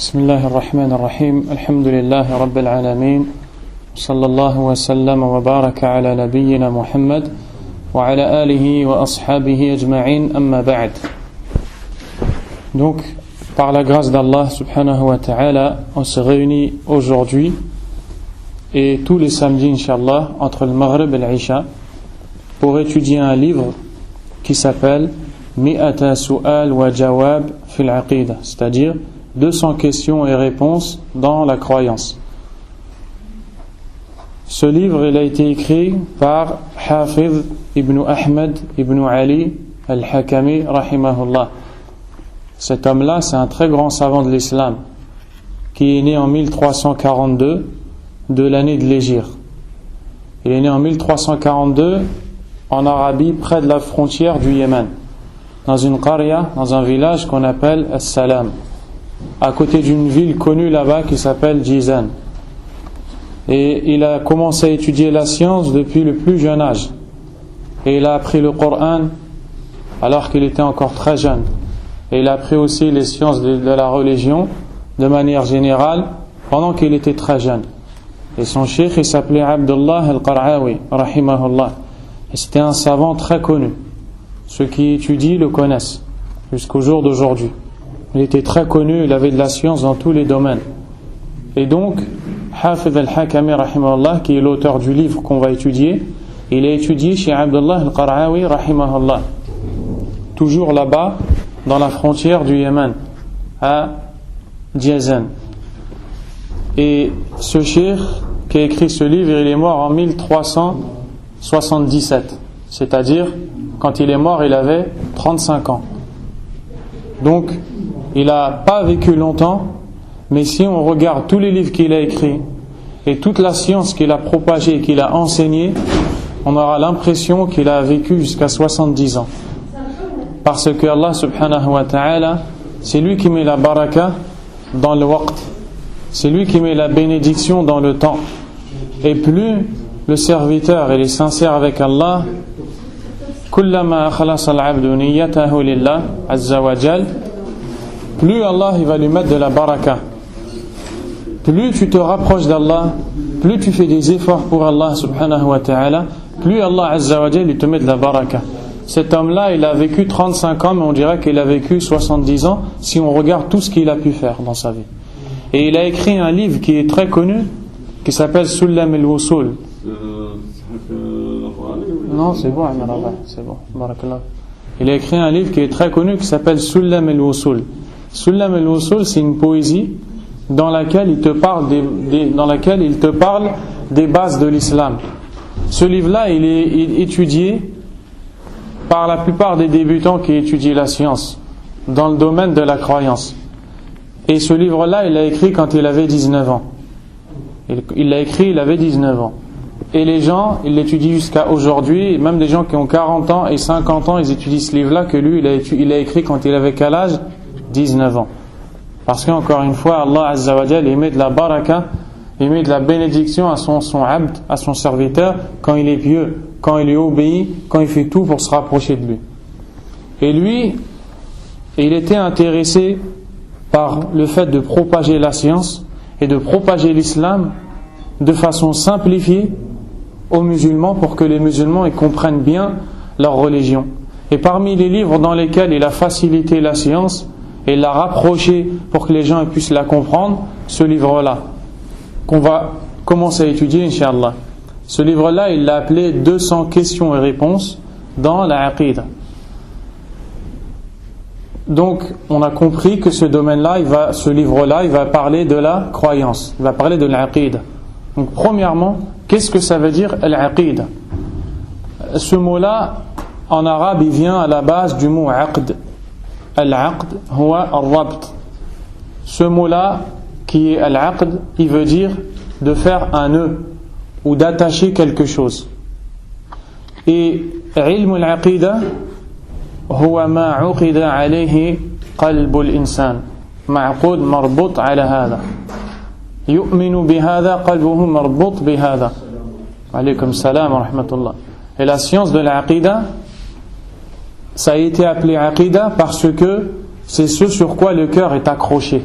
بسم الله الرحمن الرحيم الحمد لله رب العالمين صلى الله وسلم وبارك على نبينا محمد وعلى آله وأصحابه أجمعين أما بعد. Donc, par la grâce d'Allah subhanahu wa ta'ala, on se réunit aujourd'hui et tous les samedis, Inch'Allah, entre le Maghrib et l'Isha, pour étudier un livre qui s'appelle Mi'ata Su'al wa Jawab fil Aqida, c'est-à-dire 200 questions et réponses dans la croyance. Ce livre, il a été écrit par Hafiz ibn Ahmed ibn Ali al-Hakami rahimahullah. Cet homme-là, c'est un très grand savant de l'islam qui est né en 1342 de l'année de l'Hégire. Il est né en 1342 en Arabie, près de la frontière du Yémen, dans une qarya, dans un village qu'on appelle As-Salam, à côté d'une ville connue là-bas qui s'appelle Jizan. Et il a commencé à étudier la science depuis le plus jeune âge. Et il a appris le Coran alors qu'il était encore très jeune. Et il a appris aussi les sciences de la religion de manière générale pendant qu'il était très jeune. Et son cheikh, il s'appelait Abdullah al-Qar'awi, rahimahullah. Et c'était un savant très connu. Ceux qui étudient le connaissent jusqu'au jour d'aujourd'hui. Il était très connu, il avait de la science dans tous les domaines. Et donc, Hafiz al-Hakami, rahimahullah, qui est l'auteur du livre qu'on va étudier, il a étudié chez Abdullah al-Qar'awi, rahimahullah, toujours là-bas, dans la frontière du Yémen, à Jizan. Et ce cheikh qui a écrit ce livre, il est mort en 1377. C'est-à-dire, quand il est mort, il avait 35 ans. Donc, il n'a pas vécu longtemps, mais si on regarde tous les livres qu'il a écrits et toute la science qu'il a propagée et qu'il a enseignée, on aura l'impression qu'il a vécu jusqu'à 70 ans. Parce que Allah subhanahu wa ta'ala, c'est lui qui met la baraka dans le waqt. C'est lui qui met la bénédiction dans le temps. Et plus le serviteur est sincère avec Allah, kullama akhlasa al-'abdu niyyatahu lillah azza wa jal, plus Allah il va lui mettre de la baraka. Plus tu te rapproches d'Allah, plus tu fais des efforts pour Allah subhanahu wa ta'ala, plus Allah azza wa jal il te met de la baraka. Cet homme-là, il a vécu 35 ans, mais on dirait qu'il a vécu 70 ans si on regarde tout ce qu'il a pu faire dans sa vie. Et il a écrit un livre qui est très connu, qui s'appelle Sullam al-Wusul. Non, c'est bon, c'est bon. Barakallah. Il a écrit un livre qui est très connu, qui s'appelle Sullam al-Wusul. Sullam al-Wusul, c'est une poésie dans laquelle il te parle des bases de l'islam. Ce livre-là, il est étudié par la plupart des débutants qui étudient la science dans le domaine de la croyance. Et ce livre-là, il l'a écrit quand il avait 19 ans. Il l'a écrit, il avait 19 ans. Et les gens, ils l'étudient jusqu'à aujourd'hui. Même des gens qui ont 40 ans et 50 ans, ils étudient ce livre-là que lui, il a écrit quand il avait quel âge ? 19 ans. Parce qu'encore une fois, Allah Azza wa Jal, il met de la baraka, il met de la bénédiction à son abd, à son serviteur, quand il est pieux, quand il est obéi, quand il fait tout pour se rapprocher de lui. Et lui, il était intéressé par le fait de propager la science et de propager l'islam de façon simplifiée aux musulmans pour que les musulmans ils comprennent bien leur religion. Et parmi les livres dans lesquels il a facilité la science et l'a rapproché pour que les gens puissent la comprendre, ce livre-là qu'on va commencer à étudier, Inch'Allah. Ce livre-là, il l'a appelé 200 questions et réponses dans la Aqida. Donc, on a compris que ce domaine-là, ce livre-là, il va parler de la croyance, il va parler de l'Aqida. Donc, premièrement, qu'est-ce que ça veut dire l'Aqida ? Ce mot-là, en arabe, il vient à la base du mot aqd. Al-aqd huwa al-rabt. Ce mot-là, qui est al-aqd, il veut dire de faire un nœud ou d'attacher quelque chose. Et ilm al-aqida huwa ma uqida alayhi qalb al-insan ma'qud marbut ala hada yu'minu bihada qalbuhu marbut bihada. Alaykum salam wa rahmatullah. Et la science de l'aqida, ça a été appelé aqida parce que c'est ce sur quoi le cœur est accroché.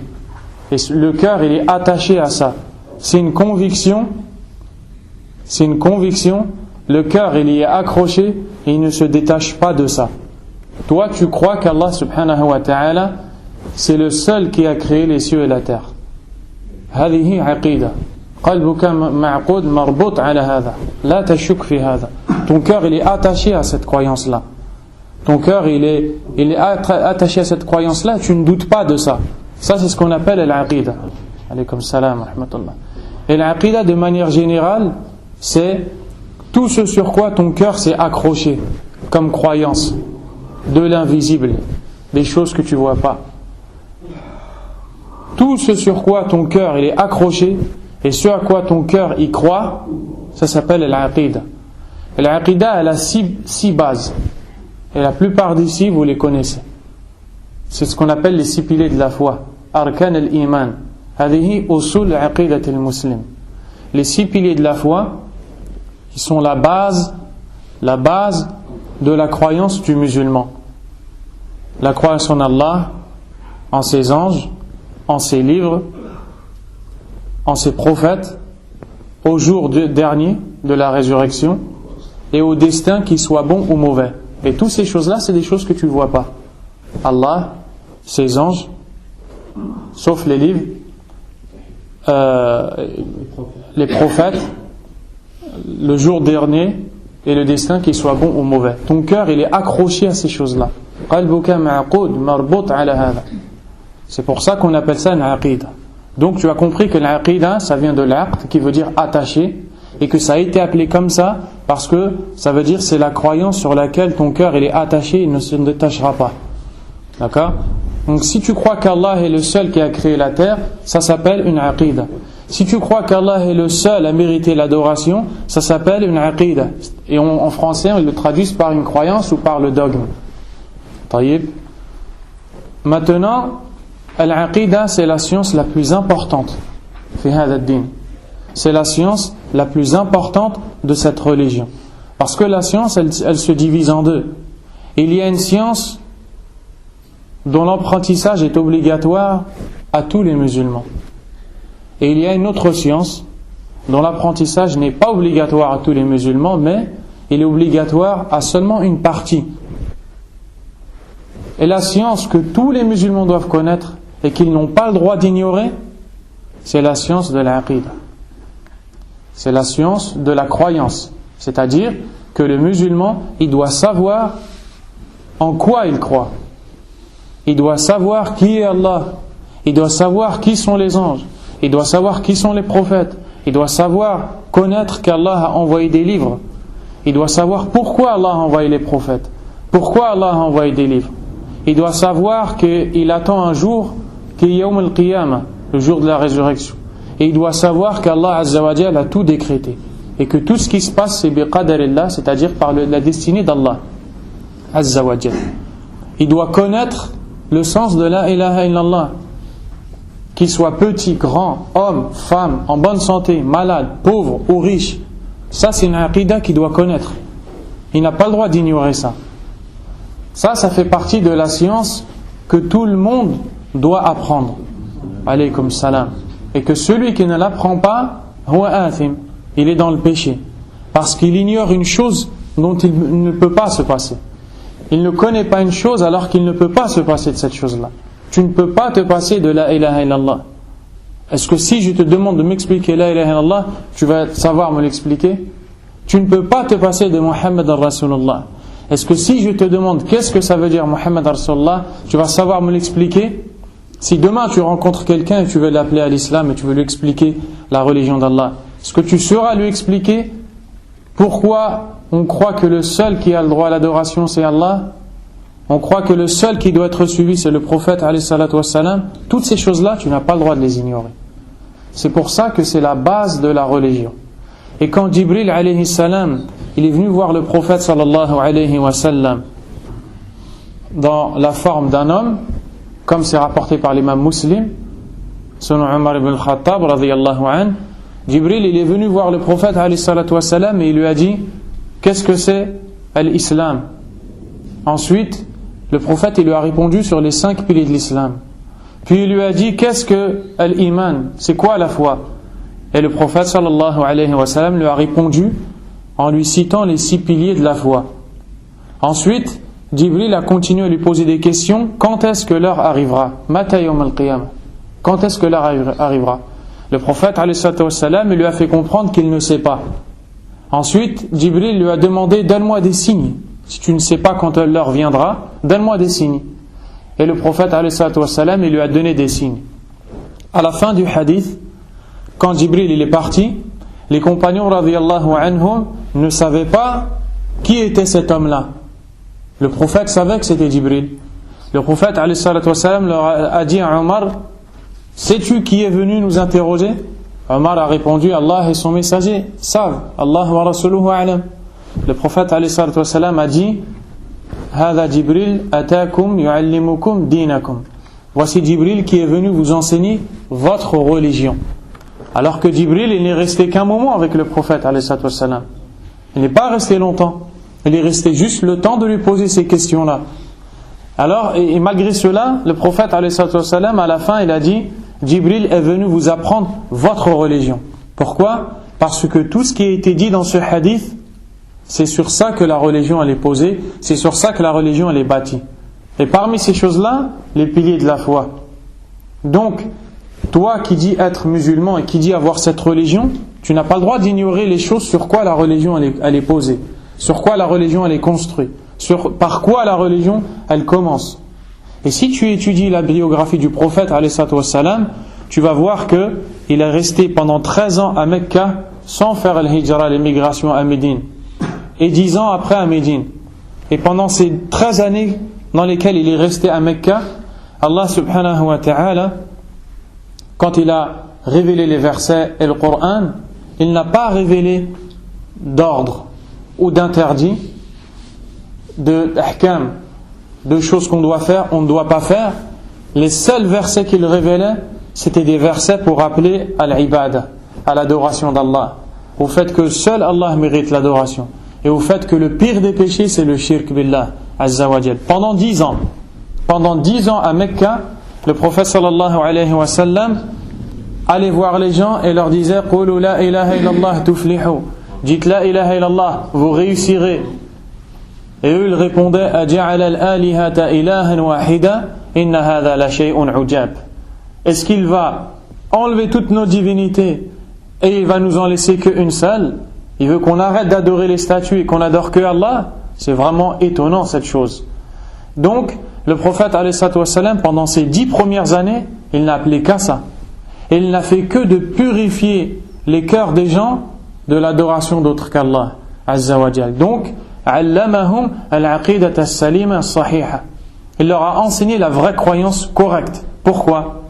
Et le cœur, il est attaché à ça. C'est une conviction. Le cœur, il y est accroché et il ne se détache pas de ça. Toi, tu crois qu'Allah subhanahu wa ta'ala, c'est le seul qui a créé les cieux et la terre. هذه عقيدة. قلبك معقود مربوط على هذا. لا تشك في هذا. Ton cœur, il est attaché à cette croyance-là. Ton cœur, il est attaché à cette croyance-là, tu ne doutes pas de ça. Ça, c'est ce qu'on appelle l'aqida. Alaykum salam wa rahmatullah. Et l'aqida, de manière générale, c'est tout ce sur quoi ton cœur s'est accroché, comme croyance, de l'invisible, des choses que tu ne vois pas. Tout ce sur quoi ton cœur il est accroché, et ce à quoi ton cœur y croit, ça s'appelle l'aqida. Et l'aqida, elle a six bases. Et la plupart d'ici, vous les connaissez. C'est ce qu'on appelle les 6 piliers de la foi. Arkan al-Iman. Hadihi usul aqidat al-Muslim. Les 6 piliers de la foi, qui sont la base de la croyance du musulman. La croyance en Allah, en ses anges, en ses livres, en ses prophètes, au jour dernier de la résurrection, et au destin, qu'il soit bon ou mauvais. Et toutes ces choses-là, c'est des choses que tu ne vois pas. Allah, ses anges, sauf les livres, les prophètes, le jour dernier et le destin, qu'il soit bon ou mauvais. Ton cœur, il est accroché à ces choses-là. C'est pour ça qu'on appelle ça une aqida. Donc tu as compris que l'aqida, ça vient de l'aqd, qui veut dire attaché, et que ça a été appelé comme ça parce que ça veut dire c'est la croyance sur laquelle ton cœur il est attaché, il ne se détachera pas. D'accord? Donc si tu crois qu'Allah est le seul qui a créé la terre, ça s'appelle une aqida. Si tu crois qu'Allah est le seul à mériter l'adoration, ça s'appelle une aqida. Et en français, on le traduit par une croyance ou par le dogme. Taïb. Maintenant, l'aqida, c'est la science la plus importante. Fi hada ad-din. C'est la science la plus importante de cette religion. Parce que la science, elle se divise en deux. Il y a une science dont l'apprentissage est obligatoire à tous les musulmans. Et il y a une autre science dont l'apprentissage n'est pas obligatoire à tous les musulmans, mais il est obligatoire à seulement une partie. Et la science que tous les musulmans doivent connaître et qu'ils n'ont pas le droit d'ignorer, c'est la science de l'aqida. C'est la science de la croyance. C'est-à-dire que le musulman, il doit savoir en quoi il croit. Il doit savoir qui est Allah. Il doit savoir qui sont les anges. Il doit savoir qui sont les prophètes. Il doit savoir connaître qu'Allah a envoyé des livres. Il doit savoir pourquoi Allah a envoyé les prophètes. Pourquoi Allah a envoyé des livres. Il doit savoir qu'il attend un jour qui est Yawm al-Qiyamah, le jour de la résurrection. Et il doit savoir qu'Allah Azza wa Jalla a tout décrété. Et que tout ce qui se passe, c'est biqadarillah, c'est-à-dire par la destinée d'Allah Azza wa Jalla. Il doit connaître le sens de la ilaha illallah. Qu'il soit petit, grand, homme, femme, en bonne santé, malade, pauvre ou riche. Ça, c'est une aqida qu'il doit connaître. Il n'a pas le droit d'ignorer ça. Ça fait partie de la science que tout le monde doit apprendre. Alaykum salam. Et que celui qui ne l'apprend pas, huwa athim, il est dans le péché. Parce qu'il ignore une chose dont il ne peut pas se passer. Il ne connaît pas une chose alors qu'il ne peut pas se passer de cette chose-là. Tu ne peux pas te passer de la ilaha illallah. Est-ce que si je te demande de m'expliquer la ilaha illallah, tu vas savoir me l'expliquer? Tu ne peux pas te passer de Muhammad Rasulullah. Est-ce que si je te demande qu'est-ce que ça veut dire Muhammad Rasulullah, tu vas savoir me l'expliquer? Si demain tu rencontres quelqu'un et tu veux l'appeler à l'islam et tu veux lui expliquer la religion d'Allah, est-ce que tu sauras lui expliquer pourquoi on croit que le seul qui a le droit à l'adoration c'est Allah? On croit que le seul qui doit être suivi c'est le prophète alayhi salatu wassalam. Toutes ces choses-là, tu n'as pas le droit de les ignorer. C'est pour ça que c'est la base de la religion. Et quand Jibril alayhi salam, il est venu voir le prophète sallallahu alayhi wa sallam dans la forme d'un homme, comme c'est rapporté par l'imam Muslim, selon Omar ibn al-Khattab radiyallahu anhu, Jibril il est venu voir le prophète alayhi salatu wassalam et il lui a dit qu'est-ce que c'est l'islam? Ensuite, le prophète il lui a répondu sur les 5 piliers de l'islam. Puis il lui a dit, qu'est-ce que l'iman? C'est quoi la foi? Et le prophète sallallahu alayhi wa sallam lui a répondu en lui citant les 6 piliers de la foi. Ensuite, Jibril a continué à lui poser des questions. Quand est-ce que l'heure arrivera? Mata yawm al-qiyamah. Quand est-ce que l'heure arrivera? Le prophète alayhi wa sallam lui a fait comprendre qu'il ne sait pas. Ensuite, Jibril lui a demandé, donne-moi des signes. Si tu ne sais pas quand l'heure viendra, donne-moi des signes. Et le prophète alayhi wa sallam lui a donné des signes. À la fin du hadith, quand Jibril il est parti, les compagnons radiyallahu anhum ne savaient pas qui était cet homme-là. Le prophète savait que c'était Jibril. Le prophète alayhi wa sallam leur a dit à Omar, sais-tu qui est venu nous interroger? Omar a répondu, Allah et son messager savent, Allah wa rasuluhu a'lam. Le prophète alayhi wa sallam a dit, Hada Jibril atakum yu'allimukum dinakum. Voici Jibril qui est venu vous enseigner votre religion. Alors que Jibril, il n'est resté qu'un moment avec le prophète alayhi wa sallam. Il n'est pas resté longtemps. Il est resté juste le temps de lui poser ces questions-là. Alors, et malgré cela, le prophète alayhi wa sallam, à la fin, il a dit, Jibril est venu vous apprendre votre religion. Pourquoi? Parce que tout ce qui a été dit dans ce hadith, c'est sur ça que la religion elle est posée, c'est sur ça que la religion elle est bâtie. Et parmi ces choses-là, les piliers de la foi. Donc, toi qui dis être musulman et qui dis avoir cette religion, tu n'as pas le droit d'ignorer les choses sur quoi la religion elle est posée, sur quoi la religion elle est construite, par quoi la religion elle commence. Et si tu étudies la biographie du prophète alayhi wassalam, tu vas voir qu'il est resté pendant 13 ans à Mecca sans faire l'hijra, l'émigration à Médine, et 10 ans après à Médine. Et pendant ces 13 années dans lesquelles il est resté à Mecca, Allah subhanahu wa ta'ala, quand il a révélé les versets et le Coran, il n'a pas révélé d'ordre ou d'interdit, d'ahkam, de choses qu'on doit faire, on ne doit pas faire. Les seuls versets qu'il révélait, c'était des versets pour appeler à l'ibada, à l'adoration d'Allah, au fait que seul Allah mérite l'adoration, et au fait que le pire des péchés c'est le shirk billah azza wa jal. Pendant 10 ans à Mecca, le prophète sallallahu alayhi wa sallam allait voir les gens et leur disait Qulu la ilaha illallah tuflihu, dites la ilaha illallah, vous réussirez. Et eux ils répondaient Aja'ala al-alihata ilahan wahida inna hadha la shay'un ujab. Est-ce qu'il va enlever toutes nos divinités et il va nous en laisser qu'une seule? Il veut qu'on arrête d'adorer les statues et qu'on adore que Allah? C'est vraiment étonnant cette chose. Donc le prophète alayhi salam, pendant ces 10 premières années, il n'a appelé qu'à ça. Et il n'a fait que de purifier les cœurs des gens de l'adoration d'autre qu'Allah azza wa jal. Donc allamahum al-aqidata as-salima as-sahiha. Il leur a enseigné la vraie croyance correcte. Pourquoi?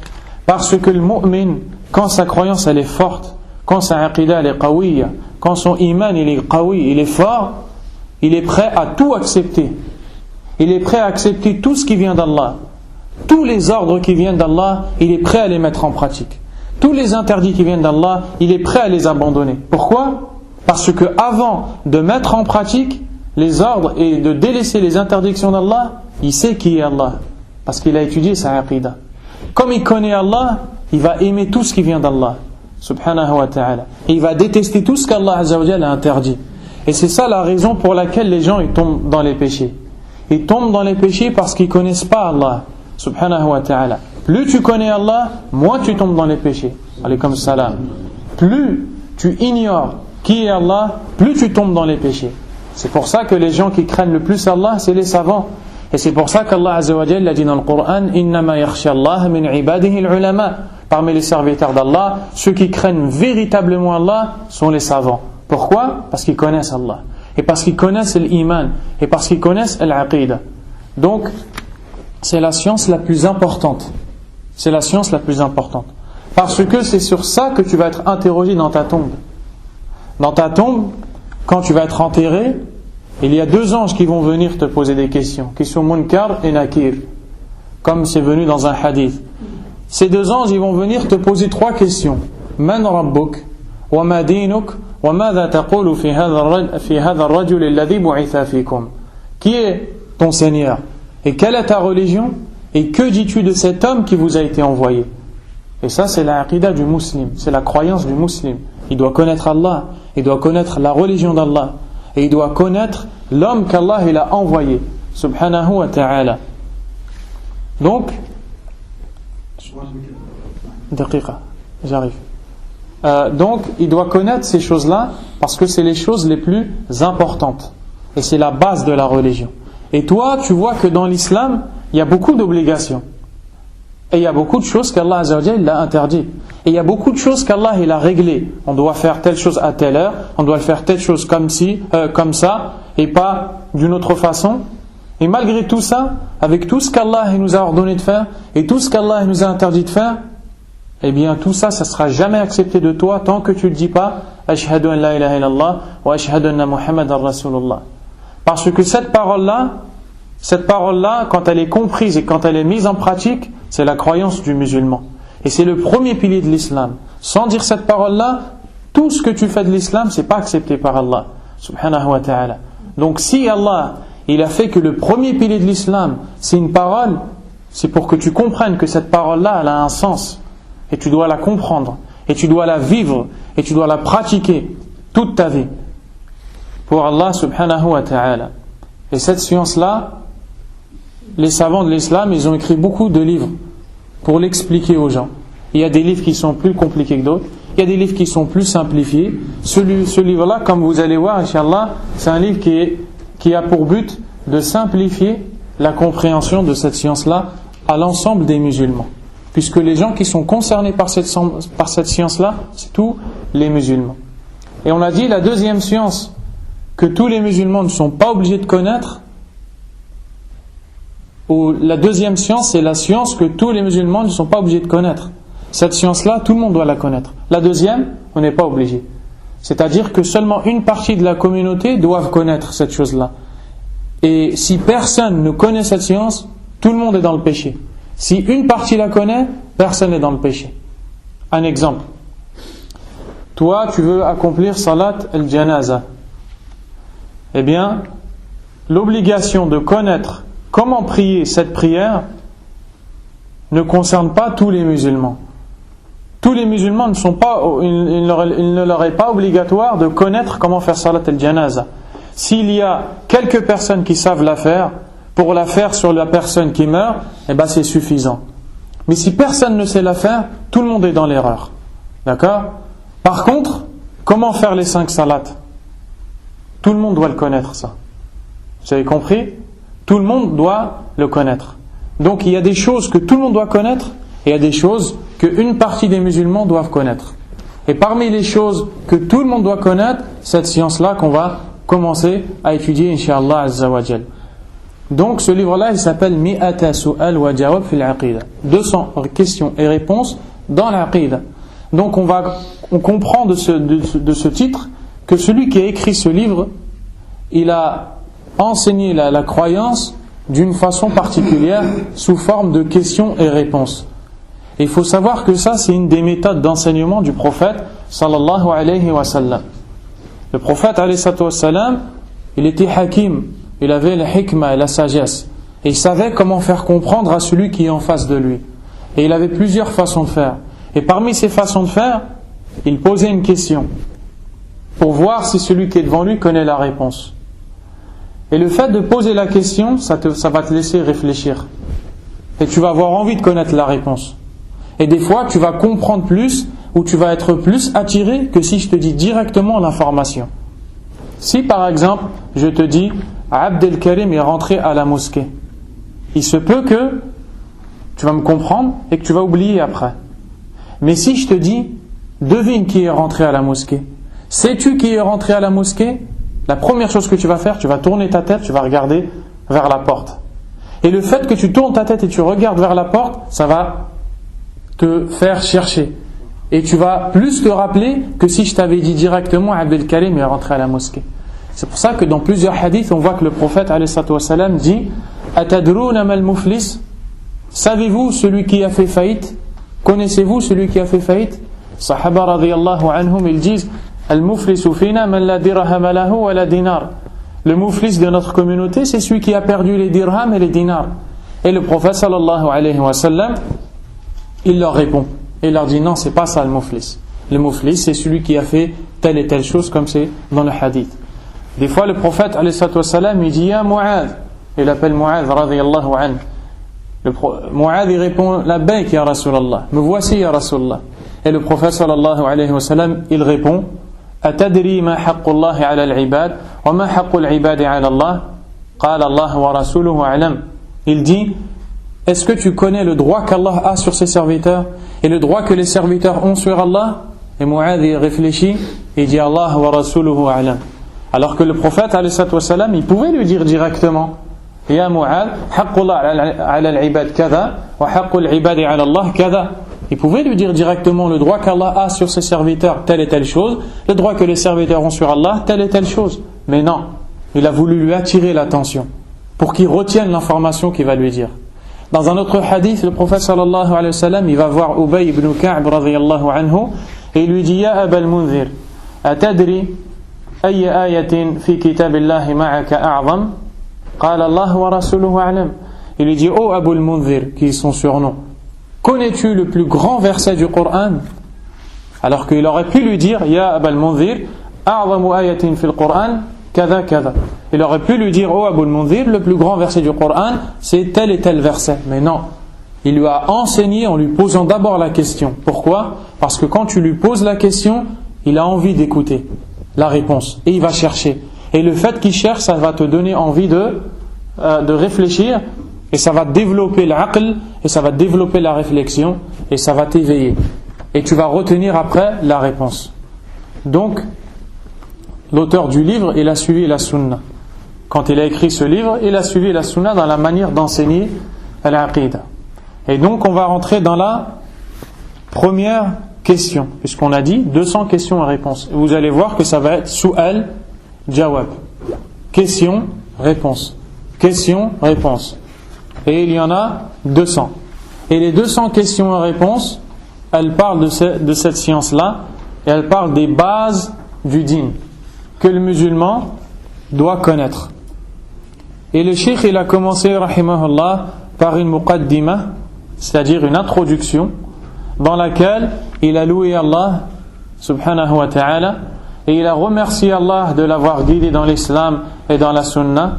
Parce que le mu'min, quand sa croyance elle est forte, quand sa aqida elle est qawiyya, quand son iman il est qawi, il est fort, il est prêt à tout accepter. Il est prêt à accepter tout ce qui vient d'Allah. Tous les ordres qui viennent d'Allah, il est prêt à les mettre en pratique. Tous les interdits qui viennent d'Allah, il est prêt à les abandonner. Pourquoi? Parce que avant de mettre en pratique les ordres et de délaisser les interdictions d'Allah, il sait qui est Allah, parce qu'il a étudié sa aqida. Comme il connaît Allah, il va aimer tout ce qui vient d'Allah subhanahu wa ta'ala, et il va détester tout ce qu'Allah azza wa jalla a interdit. Et c'est ça la raison pour laquelle les gens ils tombent dans les péchés. Ils tombent dans les péchés parce qu'ils ne connaissent pas Allah subhanahu wa ta'ala. Plus tu connais Allah, moins tu tombes dans les péchés. Alaykum salam. Plus tu ignores qui est Allah, plus tu tombes dans les péchés. C'est pour ça que les gens qui craignent le plus Allah, c'est les savants. Et c'est pour ça qu'Allah azza wa jalla dit dans le Coran Innama yakhsha Allah min ibadihi al-ulama. Parmi les serviteurs d'Allah, ceux qui craignent véritablement Allah sont les savants. Pourquoi? Parce qu'ils connaissent Allah. Et parce qu'ils connaissent l'iman. Et parce qu'ils connaissent l'aqida. Donc, c'est la science la plus importante. C'est la science la plus importante. Parce que c'est sur ça que tu vas être interrogé dans ta tombe. Dans ta tombe, quand tu vas être enterré, il y a 2 anges qui vont venir te poser des questions, qui sont Munkar et Nakir, comme c'est venu dans un hadith. Ces 2 anges, ils vont venir te poser 3 questions. Man rabbuk, wa ma dinuk, wa madha taqulu fi hadha ar-rajul alladhi bu'itha fikum. Qui est ton Seigneur? Et quelle est ta religion? Et que dis-tu de cet homme qui vous a été envoyé? Et ça, c'est la aqidah du musulman, c'est la croyance du musulman. Il doit connaître Allah, il doit connaître la religion d'Allah, et il doit connaître l'homme qu'Allah il a envoyé, subhanahu wa ta'ala. Donc, j'arrive. Donc, il doit connaître ces choses-là parce que c'est les choses les plus importantes. Et c'est la base de la religion. Et toi, tu vois que dans l'islam, il y a beaucoup d'obligations. Et il y a beaucoup de choses qu'Allah Azza wa Jalla l'a interdit. Et il y a beaucoup de choses qu'Allah il a réglées. On doit faire telle chose à telle heure, on doit faire telle chose comme ça, et pas d'une autre façon. Et malgré tout ça, avec tout ce qu'Allah il nous a ordonné de faire, et tout ce qu'Allah il nous a interdit de faire, eh bien tout ça, ça ne sera jamais accepté de toi tant que tu ne dis pas « Ashhadu an la ilaha illallah wa ashhadu anna Muhammadan Rasulullah ». Parce que cette parole-là, quand elle est comprise et quand elle est mise en pratique, c'est la croyance du musulman. Et c'est le premier pilier de l'islam. Sans dire cette parole-là, tout ce que tu fais de l'islam, c'est pas accepté par Allah, subhanahu wa ta'ala. Donc si Allah, il a fait que le premier pilier de l'islam, c'est une parole, c'est pour que tu comprennes que cette parole-là, elle a un sens. Et tu dois la comprendre, et tu dois la vivre, et tu dois la pratiquer toute ta vie. Pour Allah subhanahu wa ta'ala. Et cette science-là, les savants de l'islam, ils ont écrit beaucoup de livres pour l'expliquer aux gens. Il y a des livres qui sont plus compliqués que d'autres, il y a des livres qui sont plus simplifiés. Ce livre-là, comme vous allez voir, Inch'Allah, c'est un livre qui a pour but de simplifier la compréhension de cette science-là à l'ensemble des musulmans. Puisque les gens qui sont concernés par cette science-là, c'est tous les musulmans. Et on a dit la deuxième science que tous les musulmans ne sont pas obligés de connaître, ou la deuxième science, c'est la science que tous les musulmans ne sont pas obligés de connaître. Cette science-là, tout le monde doit la connaître. La deuxième, on n'est pas obligé. C'est-à-dire que seulement une partie de la communauté doit connaître cette chose-là. Et si personne ne connaît cette science, tout le monde est dans le péché. Si une partie la connaît, personne n'est dans le péché. Un exemple. Toi, tu veux accomplir salat al-janaza. Eh bien, l'obligation de connaître comment prier cette prière ne concerne pas tous les musulmans. Tous les musulmans il ne leur est pas obligatoire de connaître comment faire salat al-janaza. S'il y a quelques personnes qui savent la faire, pour la faire sur la personne qui meurt, eh ben c'est suffisant. Mais si personne ne sait la faire, tout le monde est dans l'erreur. D'accord ? Par contre, comment faire les 5 salats ? Tout le monde doit le connaître, ça. Vous avez compris ? Tout le monde doit le connaître. Donc il y a des choses que tout le monde doit connaître, et il y a des choses qu'une partie des musulmans doivent connaître. Et parmi les choses que tout le monde doit connaître, cette science-là qu'on va commencer à étudier, Inch'Allah Azza wa Jal. Donc ce livre-là, il s'appelle Mi'ata Su'al wa Jawab fil Aqida. 200 questions et réponses dans l'Aqida. Donc on comprend de ce titre que celui qui a écrit ce livre, il a enseigné la croyance d'une façon particulière sous forme de questions et réponses. Et il faut savoir que ça, c'est une des méthodes d'enseignement du prophète sallallahu alayhi wa sallam. Le prophète alayhi wa sallam, il était hakim, il avait la hikmah et la sagesse. Et il savait comment faire comprendre à celui qui est en face de lui. Et il avait plusieurs façons de faire. Et parmi ces façons de faire, il posait une question pour voir si celui qui est devant lui connaît la réponse. Et le fait de poser la question, ça va te laisser réfléchir. Et tu vas avoir envie de connaître la réponse. Et des fois, tu vas comprendre plus, ou tu vas être plus attiré que si je te dis directement l'information. Si par exemple, je te dis Abdel Karim est rentré à la mosquée, il se peut que tu vas me comprendre et que tu vas oublier après. Mais si je te dis devine qui est rentré à la mosquée, sais-tu qui est rentré à la mosquée? La première chose que tu vas faire, tu vas tourner ta tête, tu vas regarder vers la porte. Et le fait que tu tournes ta tête et tu regardes vers la porte, ça va te faire chercher. Et tu vas plus te rappeler que si je t'avais dit directement Abdel Karim est rentré à la mosquée. C'est pour ça que dans plusieurs hadiths, on voit que le prophète alayhi salam dit Atadrouna mal muflis, savez-vous celui qui a fait faillite? Connaissez-vous celui qui a fait faillite? Sahaba radiyallahu anhum, ils disent Al-muflisu fina man la dirham lahu wa la dinar. Le muflis de notre communauté, c'est celui qui a perdu les dirhams et les dinars. Et le prophète sallallahu alayhi wa sallam, il leur répond. Et il leur dit non, c'est pas ça le muflis. Le muflis, c'est celui qui a fait telle et telle chose, comme c'est dans le hadith. Des fois, le prophète alayhi salatu wa sallam, il dit ya Mu'adh. Il appelle Mu'adh radiyallahu anhu. Mu'adh, il répond labbayk ya Rasulallah. Me voici ya Rasulallah. Et le prophète sallallahu alayhi wa sallam, il répond atadri ma haqqullahi ala al-ibad wa ma haqqul ibadi ala Allah qala Allah wa rasuluhu a'lam. Il dit est-ce que tu connais le droit qu'Allah a sur ses serviteurs et le droit que les serviteurs ont sur Allah? Et Mu'adh il réfléchit et dit Allah wa rasuluhu a'lam. Alors que le prophète alayhi salatu wa sallam, il pouvait lui dire directement ya Mu'adh haqqullah ala al-ibad kadha wa haqqul ibadi ala Allah kadha. Il pouvait lui dire directement le droit qu'Allah a sur ses serviteurs, telle et telle chose, le droit que les serviteurs ont sur Allah, telle et telle chose. Mais non, il a voulu lui attirer l'attention pour qu'il retienne l'information qu'il va lui dire. Dans un autre hadith, le prophète sallallahu alayhi wa sallam, il va voir Ubay ibn Ka'b radiyallahu anhu et il lui dit ya Abal Munzir, atadri ayy ayatin fi kitabillahi ma'aka a'zam? Qala Allah wa rasuluhu a'lam. Il lui dit oh Abul Munzir, qui est son surnom, connais-tu le plus grand verset du Coran? Alors qu'il aurait pu lui dire ya Abal Munzir, a'zamu ayatin fil Coran kada kada. Il aurait pu lui dire oh Abul Munzir, le plus grand verset du Coran c'est tel et tel verset. Mais non, il lui a enseigné en lui posant d'abord la question. Pourquoi? Parce que quand tu lui poses la question, il a envie d'écouter la réponse et il va chercher. Et le fait qu'il cherche, ça va te donner envie de réfléchir, et ça va développer l'aql, et ça va développer la réflexion, et ça va t'éveiller. Et tu vas retenir après la réponse. Donc, l'auteur du livre, il a suivi la sunna. Quand il a écrit ce livre, il a suivi la sunna dans la manière d'enseigner l'aqida. Et donc, on va rentrer dans la première question, puisqu'on a dit 200 questions à réponse. Et vous allez voir que ça va être su'al, jawab. Question, réponse. Question, réponse. Et il y en a 200. Et les 200 questions à réponse, elles parlent de cette science-là, et elles parlent des bases du dîn, que le musulman doit connaître. Et le cheikh, il a commencé, rahimahullah, par une muqaddima, c'est-à-dire une introduction, dans laquelle il a loué Allah, subhanahu wa ta'ala, et il a remercié Allah de l'avoir guidé dans l'islam et dans la sunna,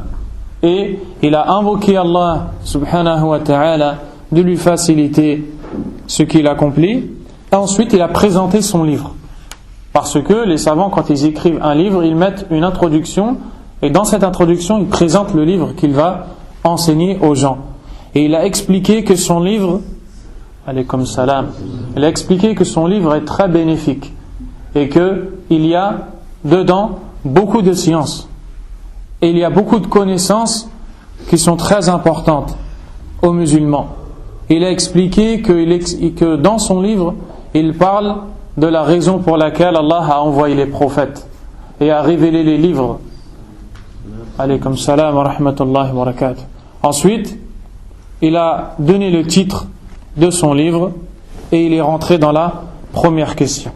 et il a invoqué Allah subhanahu wa ta'ala de lui faciliter ce qu'il accomplit. Et ensuite il a présenté son livre, parce que les savants, quand ils écrivent un livre, ils mettent une introduction, et dans cette introduction ils présentent le livre qu'il va enseigner aux gens. Et il a expliqué que son livre, alaykum salam, il a expliqué que son livre est très bénéfique et qu'il y a dedans beaucoup de sciences. Et il y a beaucoup de connaissances qui sont très importantes aux musulmans. Il a expliqué que dans son livre, il parle de la raison pour laquelle Allah a envoyé les prophètes et a révélé les livres. Alaykum salam wa rahmatullahi wa barakatuh. Ensuite, il a donné le titre de son livre et il est rentré dans la première question.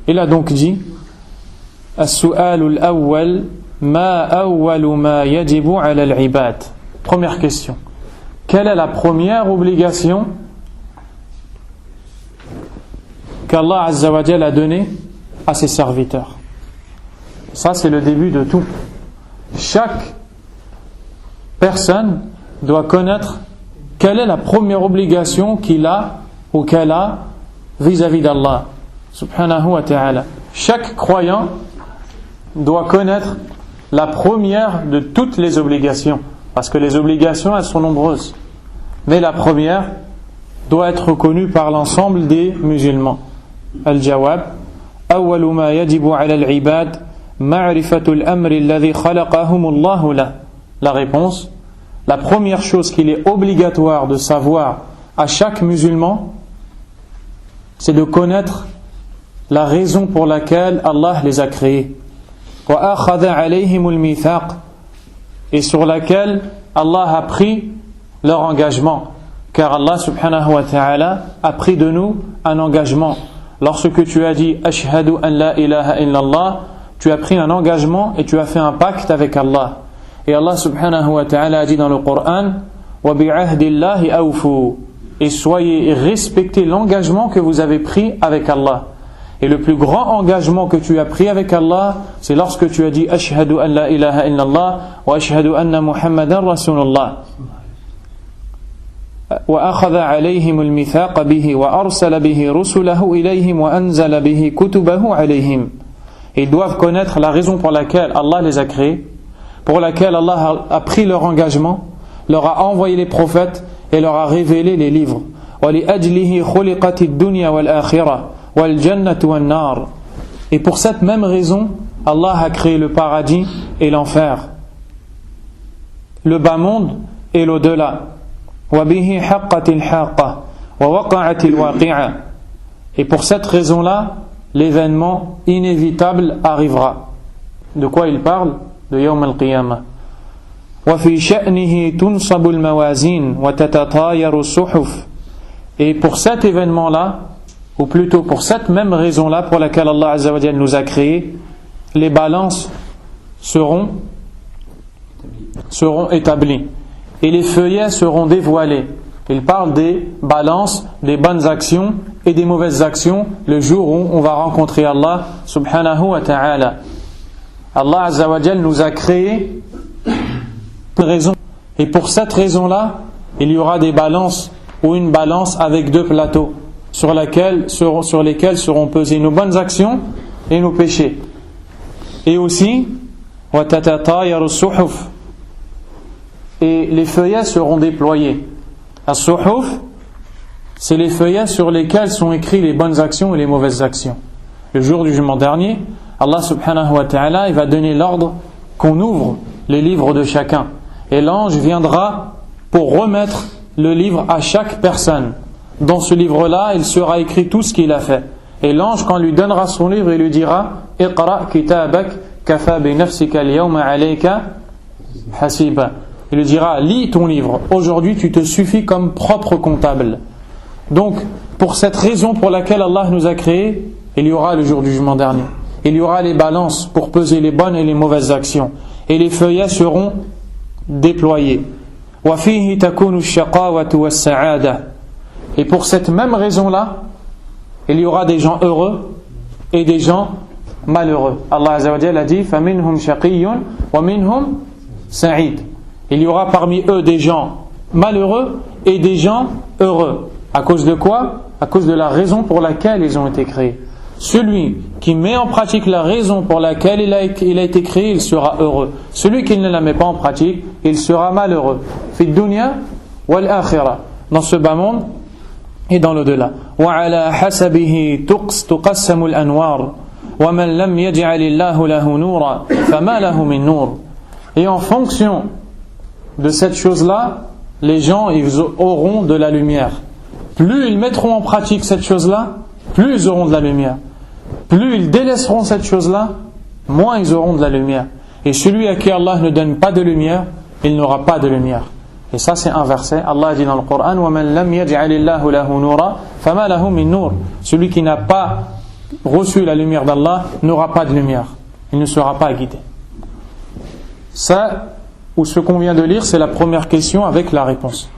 Il a donc dit As-su'alul awwal ma awwalu ma yajibu ala al-ibad. Première question. Quelle est la première obligation qu'Allah Azza wa Jalla a donnée à ses serviteurs? Ça, c'est le début de tout. Chaque personne doit connaître quelle est la première obligation qu'il a ou qu'elle a vis-à-vis d'Allah subhanahu wa ta'ala. Chaque croyant doit connaître la première de toutes les obligations, parce que les obligations, elles sont nombreuses, mais la première doit être reconnue par l'ensemble des musulmans. Al-jawab awwalu ma yajibu ala al-ibad ma'rifatul amri alladhi khalaqahumullahu la. La réponse: la première chose qu'il est obligatoire de savoir à chaque musulman, c'est de connaître la raison pour laquelle Allah les a créés. Wa akhadha alayhimul mithaq, et sur laquelle Allah a pris leur engagement. Car Allah subhanahu wa ta'ala a pris de nous un engagement. Lorsque tu as dit Ashhadu an la ilaha illallah, tu as pris un engagement et tu as fait un pacte avec Allah. Et Allah subhanahu wa ta'ala a dit dans le Coran وَبِعَهْدِ اللَّهِ أَوْفُوا. Et soyez, respectez l'engagement que vous avez pris avec Allah. Et le plus grand engagement que tu as pris avec Allah, c'est lorsque tu as dit Ashhadu an la ilaha illallah wa ashhadu anna Muhammadan Rasulullah. وأخذ عليهم الميثاق به وأرسل به رسله إليهم وأنزل به كتبه عليهم. Ils doivent connaître la raison pour laquelle Allah les a créés, pour laquelle Allah a pris leur engagement, leur a envoyé les prophètes et leur a révélé les livres. وَلِأَجْلِهِ خُلِقَتِ الدُّنْيَا وَالْآخِرَةِ وَالْجَنَّةُ وَالنَّارِ. Et pour cette même raison, Allah a créé le paradis et l'enfer, le bas monde et l'au-delà. وَبِهِ حَقَّتِ الْحَاقَّةِ وَوَقَعَتِ الْوَاقِعَةِ. Et pour cette raison-là, l'événement inévitable arrivera. De quoi il parle? De Yawm al-Qiyamah. وَفِي شَأْنِهِ تُنْصَبُ الْمَوَازِينَ وَتَتَطَايَرُ الصُّحُفُ. Et pour cet événement-là, ou plutôt pour cette même raison-là pour laquelle Allah Azza wa Jalla nous a créés, les balances seront établies et les feuillets seront dévoilés. Il parle des balances, des bonnes actions et des mauvaises actions le jour où on va rencontrer Allah subhanahu wa ta'ala. Allah Azza wa Jalla nous a créés pour une raison. Et pour cette raison-là, il y aura des balances ou une balance avec deux plateaux sur lesquels seront pesées nos bonnes actions et nos péchés. Et aussi, وَتَتَطَايَرُ الصُّحُفُ. Et les feuillets seront déployés. As-suhuf, c'est les feuillets sur lesquels sont écrits les bonnes actions et les mauvaises actions. Le jour du jugement dernier, Allah subhanahu wa ta'ala, il va donner l'ordre qu'on ouvre les livres de chacun. Et l'ange viendra pour remettre le livre à chaque personne. Dans ce livre-là, il sera écrit tout ce qu'il a fait. Et l'ange, quand lui donnera son livre, il lui dira Iqra kitabak kafa bi nafsika al-yawma alayka hasiba. Il lui dira, lis ton livre, aujourd'hui tu te suffis comme propre comptable. Donc, pour cette raison pour laquelle Allah nous a créés, il y aura le jour du jugement dernier. Il y aura les balances pour peser les bonnes et les mauvaises actions. Et les feuillets seront déployés. وَفِيهِ تَكُونُ الشَّقَاوَةُ وَالسَّعَادَةُ. Et pour cette même raison-là, il y aura des gens heureux et des gens malheureux. Allah Azza wa Jalla a dit فَمِنْهُمْ شَقِيٌّ وَمِنْهُمْ سَعِيدٌ. Il y aura parmi eux des gens malheureux et des gens heureux. À cause de quoi? À cause de la raison pour laquelle ils ont été créés. Celui qui met en pratique la raison pour laquelle il a été créé, il sera heureux. Celui qui ne la met pas en pratique, il sera malheureux. Fi dunya wal akhirah. Dans ce bas monde et dans l'au-delà. Wa ala hasabihi tuqassamu al-anwar. Wa man lam yaj'al Allahu lahu nura fama lahu min nur. Et en fonction de cette chose-là, les gens ils auront de la lumière. Plus ils mettront en pratique cette chose-là, plus ils auront de la lumière. Plus ils délaisseront cette chose-là, moins ils auront de la lumière. Et celui à qui Allah ne donne pas de lumière, il n'aura pas de lumière. Et ça c'est un verset. Allah dit dans le Coran وَمَنْ لَمْ يَجْعَلِ اللَّهُ لَهُ نُورًا فَمَا لَهُ مِنْ نُورٍ. Celui qui n'a pas reçu la lumière d'Allah n'aura pas de lumière. Il ne sera pas guidé. Ça, ou ce qu'on vient de lire, c'est la première question avec la réponse.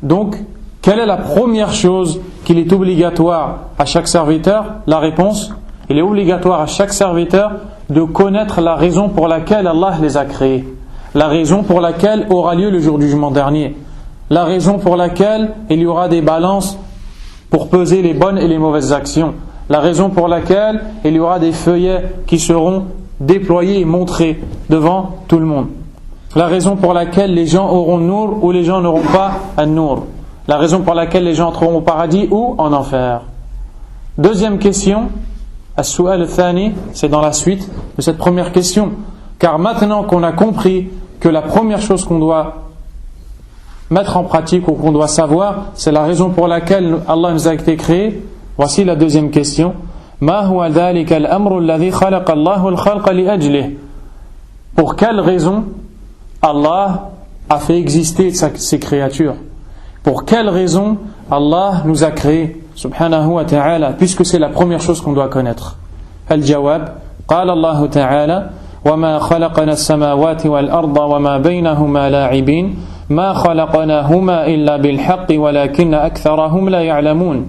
Donc, quelle est la première chose qu'il est obligatoire à chaque serviteur? La réponse, il est obligatoire à chaque serviteur de connaître la raison pour laquelle Allah les a créés, la raison pour laquelle aura lieu le jour du jugement dernier, la raison pour laquelle il y aura des balances pour peser les bonnes et les mauvaises actions, la raison pour laquelle il y aura des feuillets qui seront déployés et montrés devant tout le monde, la raison pour laquelle les gens auront nour ou les gens n'auront pas un nour, la raison pour laquelle les gens entreront au paradis ou en enfer. Deuxième question, as-su'al al-thani, c'est dans la suite de cette première question. Car maintenant qu'on a compris que la première chose qu'on doit mettre en pratique ou qu'on doit savoir, c'est la raison pour laquelle Allah nous a été créés, voici la deuxième question. Ma huwa dhalika al-amru alladhi khalaqa Allahu al-khalqa li ajlihi. Pour quelle raison Allah a fait exister ces créatures? Pour quelle raison Allah nous a créés, subhanahu wa ta'ala, puisque c'est la première chose qu'on doit connaître? Al-jawab, qala Allah ta'ala, وَمَا خَلَقَنَا السَّمَاوَاتِ وَالْأَرْضَ وَمَا بَيْنَهُمَا لَاعِبِينَ ما خلقناهما إلا بالحق ولكن أكثرهم لا يعلمون.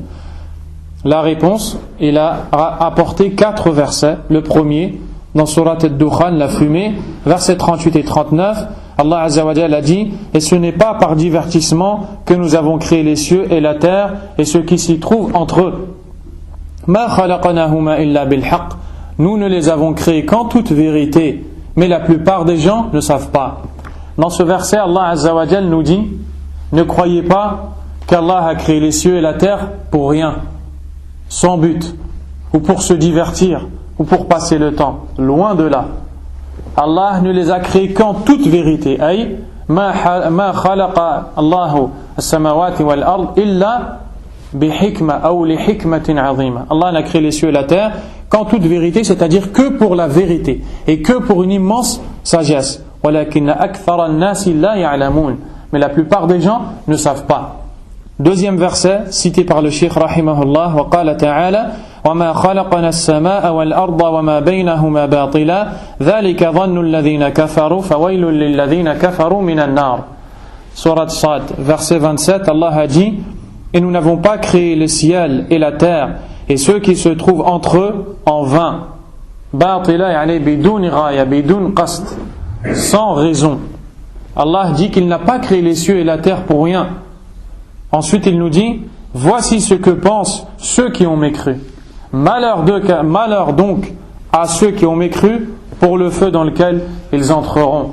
La réponse, il a apporté 4 versets. Le premier, dans Surat Ad-Dukhan, la fumée, versets 38 et 39, Allah Azza wa Jalla a dit: et ce n'est pas par divertissement que nous avons créé les cieux et la terre et ce qui s'y trouve entre eux. Ma khalaqnahuma illa bil haqq. Nous ne les avons créés qu'en toute vérité, mais la plupart des gens ne savent pas. Dans ce verset, Allah Azza wa Jalla nous dit: ne croyez pas qu'Allah a créé les cieux et la terre pour rien, sans but, ou pour se divertir, ou pour passer le temps. Loin de là. Allah ne les a créés qu'en toute vérité. Ay, ma khalaqa Allahu as-samawati wal ard illa bi hikma ou li hikmatin azima. Allah n'a créé les cieux et la terre qu'en toute vérité, c'est-à-dire que pour la vérité et que pour une immense sagesse. Walakinna akthara an-nasi la ya'lamun. Mais la plupart des gens ne savent pas. Deuxième verset cité par le Cheikh rahimahullah, wa qala ta'ala: wa ma khalaqna as-samaa wal arda wa ma baynahuma batila dhalika dhannu alladhina kafaru fawailul lil ladhina kafaru minan nar. Surat Sad, verset 27, Allah a dit: et nous n'avons pas créé le ciel et la terre et ceux qui se trouvent entre eux en vain. Batila yani bidun ghaya bidun qasd, sans raison. Allah dit qu'il n'a pas créé les cieux et la terre pour rien. Ensuite il nous dit: voici ce que pensent ceux qui ont mécru. Malheur donc à ceux qui ont mécru pour le feu dans lequel ils entreront.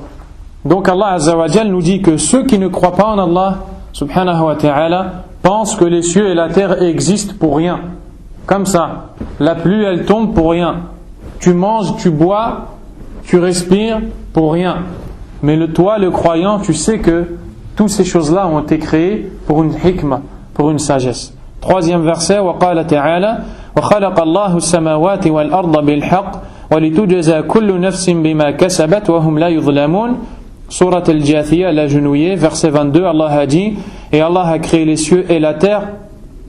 Donc Allah Azza wa Jal nous dit que ceux qui ne croient pas en Allah subhanahu wa ta'ala pensent que les cieux et la terre existent pour rien. Comme ça, la pluie elle tombe pour rien. Tu manges, tu bois, tu respires pour rien. Mais toi, le croyant, tu sais que toutes ces choses-là ont été créées pour une hikmah, pour une sagesse. Troisième verset, وقال تعالى: وخلق الله السماوات والأرض بالحق ولتجزى كل نفس بما كسبت وهم لا يظلمون. Surat Al-Jathiyah, l'agenouillé, verset 22, Allah a dit: et Allah a créé les cieux et la terre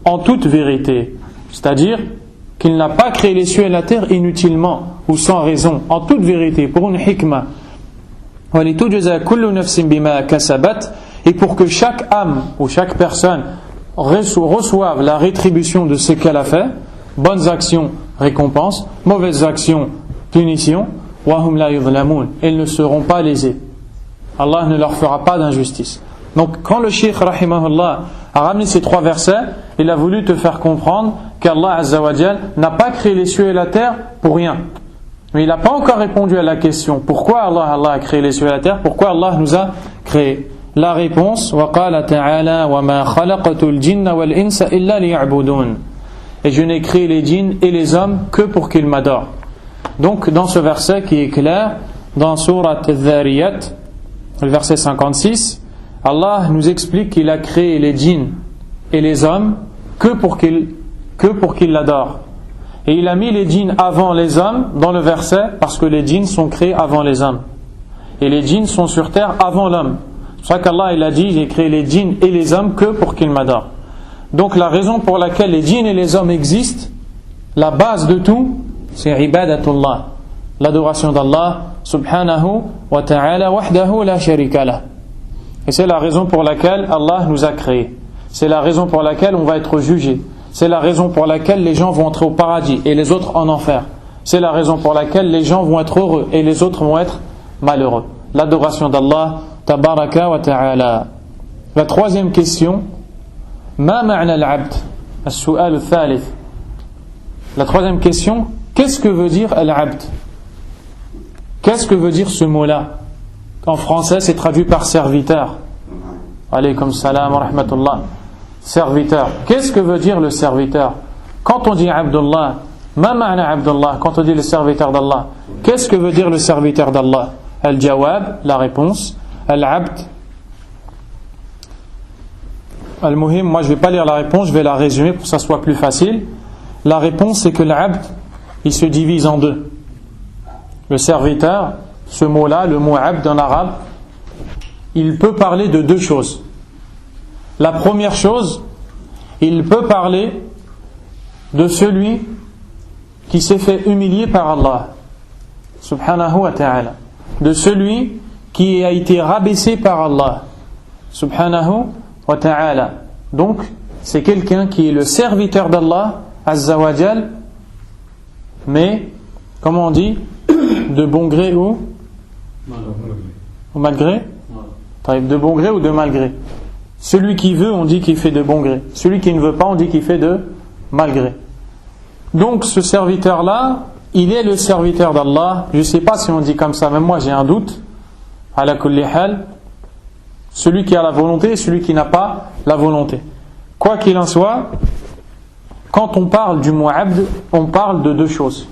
en toute vérité. C'est-à-dire qu'il n'a pas créé les cieux et la terre inutilement ou sans raison, en toute vérité, pour une hikmah. وَلِتُجْزَى كُلُّ نَفْسٍ بِمَا كَسَبَتْ. Et pour que chaque âme ou chaque personne reçoive la rétribution de ce qu'elle a fait, bonnes actions, récompense, mauvaises actions, punition, وَهُمْ لَا يُظْلَمُونَ. Ils ne seront pas lésés. Allah ne leur fera pas d'injustice. Donc quand le Cheikh rahimahullah a ramené ces 3 versets, il a voulu te faire comprendre qu'Allah Azza wa Jal n'a pas créé les cieux et la terre pour rien. Mais il n'a pas encore répondu à la question: pourquoi Allah a créé les cieux et la terre? Pourquoi Allah nous a créés? La réponse: وَقَالَ تَعَالَى وَمَا خَلَقْتُ الْجِنَّ وَالْإِنسَ إِلَّا لِيَعْبُدُونَ. Et je n'ai créé les djinns et les hommes que pour qu'ils m'adorent. Donc dans ce verset qui est clair, dans Surat Al-Dhariyat, le verset 56, Allah nous explique qu'il a créé les djinns et les hommes que pour qu'ils l'adorent. Et il a mis les djinns avant les hommes dans le verset parce que les djinns sont créés avant les hommes. Et les djinns sont sur terre avant l'homme. C'est pour ça qu'Allah il a dit: j'ai créé les djinns et les hommes que pour qu'ils m'adorent. Donc la raison pour laquelle les djinns et les hommes existent, la base de tout, c'est ibadatullah, l'adoration d'Allah subhanahu wa ta'ala wahdahu la sharika lah. Et c'est la raison pour laquelle Allah nous a créés. C'est la raison pour laquelle on va être jugé. C'est la raison pour laquelle les gens vont entrer au paradis et les autres en enfer. C'est la raison pour laquelle les gens vont être heureux et les autres vont être malheureux. L'adoration d'Allah tabaraka wa ta'ala. La troisième question: ma ma'na al-'abd? As-su'al al-thalith. La troisième question: qu'est-ce que veut dire al-'abd? Qu'est-ce que veut dire ce mot-là? En français, c'est traduit par serviteur. Alaykum salam wa rahmatullah. Serviteur. Qu'est-ce que veut dire le serviteur? Quand on dit Abdullah, ma ma'na Abdullah? Quand on dit le serviteur d'Allah, qu'est-ce que veut dire le serviteur d'Allah? Al-jawab, la réponse. Al-abd. Al-muhim, moi je ne vais pas lire la réponse, je vais la résumer pour que ça soit plus facile. La réponse, c'est que l'abd, il se divise en deux. Le serviteur, ce mot-là, le mot abd en arabe, il peut parler de 2 choses. La première chose, il peut parler de celui qui s'est fait humilier par Allah subhanahu wa ta'ala, de celui qui a été rabaissé par Allah subhanahu wa ta'ala. Donc, c'est quelqu'un qui est le serviteur d'Allah Azza wa Jal, mais, comment on dit, de bon gré ou malgré? De bon gré ou de malgré? Celui qui veut, on dit qu'il fait de bon gré. Celui qui ne veut pas, on dit qu'il fait de malgré. Donc, ce serviteur-là, il est le serviteur d'Allah. Je ne sais pas si on dit comme ça, même moi j'ai un doute. Ala kulli hal, celui qui a la volonté et celui qui n'a pas la volonté. Quoi qu'il en soit, quand on parle du mot abd, on parle de deux choses.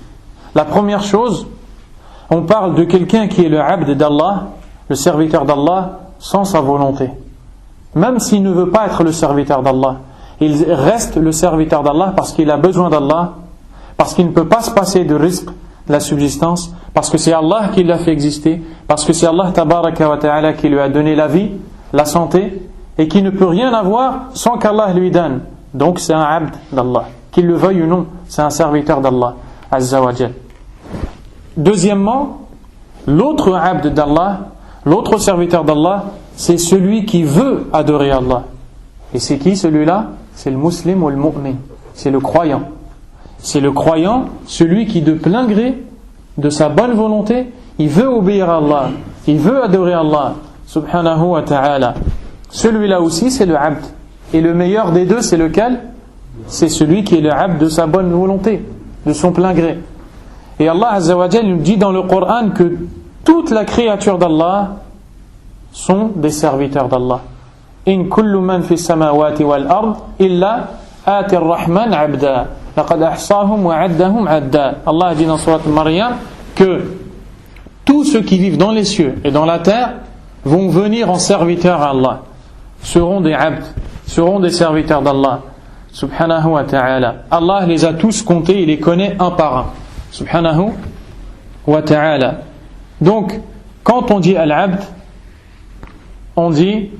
La première chose, on parle de quelqu'un qui est le abd d'Allah, le serviteur d'Allah, sans sa volonté. Même s'il ne veut pas être le serviteur d'Allah, il reste le serviteur d'Allah parce qu'il a besoin d'Allah, parce qu'il ne peut pas se passer de risque de la subsistance, parce que c'est Allah qui l'a fait exister, parce que c'est Allah tabaraka wa ta'ala qui lui a donné la vie, la santé, et qui ne peut rien avoir sans qu'Allah lui donne. Donc c'est un abd d'Allah, qu'il le veuille ou non, c'est un serviteur d'Allah Azza wa Jal. Deuxièmement, l'autre abd d'Allah, l'autre serviteur d'Allah, c'est celui qui veut adorer Allah. Et c'est qui celui-là? C'est le muslim ou le mu'min, c'est le croyant. C'est le croyant, celui qui de plein gré, de sa bonne volonté, il veut obéir à Allah, il veut adorer Allah subhanahu wa ta'ala. Celui-là aussi c'est le abd. Et le meilleur des deux c'est lequel? C'est celui qui est le abd de sa bonne volonté, de son plein gré. Et Allah Azza wa Jal nous dit dans le Coran que toute la créature d'Allah sont des serviteurs d'Allah. In kullu man fi samawati wal ard illa ati ar-rahman abda. Laqad ahsahum wa addahum adda. Allah a dit dans Surat Maryam que tous ceux qui vivent dans les cieux et dans la terre vont venir en serviteurs à Allah, seront des abd, seront des serviteurs d'Allah subhanahu wa ta'ala. Allah les a tous comptés, il les connaît un par un subhanahu wa ta'ala. Donc quand on dit al-abd, on dit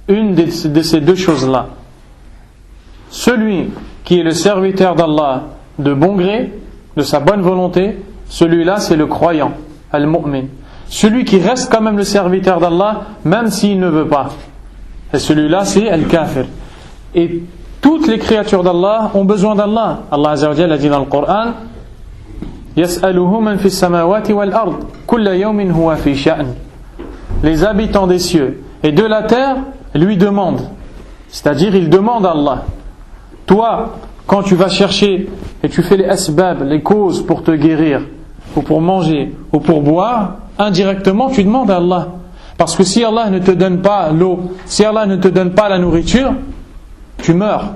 une de ces deux choses-là. Celui qui est le serviteur d'Allah de bon gré, de sa bonne volonté, celui-là c'est le croyant, al-mu'min. Celui qui reste quand même le serviteur d'Allah, même s'il ne veut pas. Et celui-là c'est al-kafir. Et toutes les créatures d'Allah ont besoin d'Allah. Allah Azza wa Jalla a dit dans le Coran, Yas'aluhu man fi samawati wal ard, kulla yawmin huwa fi sha'n. Les habitants des cieux et de la terre lui demandent. C'est-à-dire, ils demandent à Allah. Toi, quand tu vas chercher et tu fais les asbab, les causes pour te guérir, ou pour manger, ou pour boire, indirectement tu demandes à Allah. Parce que si Allah ne te donne pas l'eau, si Allah ne te donne pas la nourriture, tu meurs.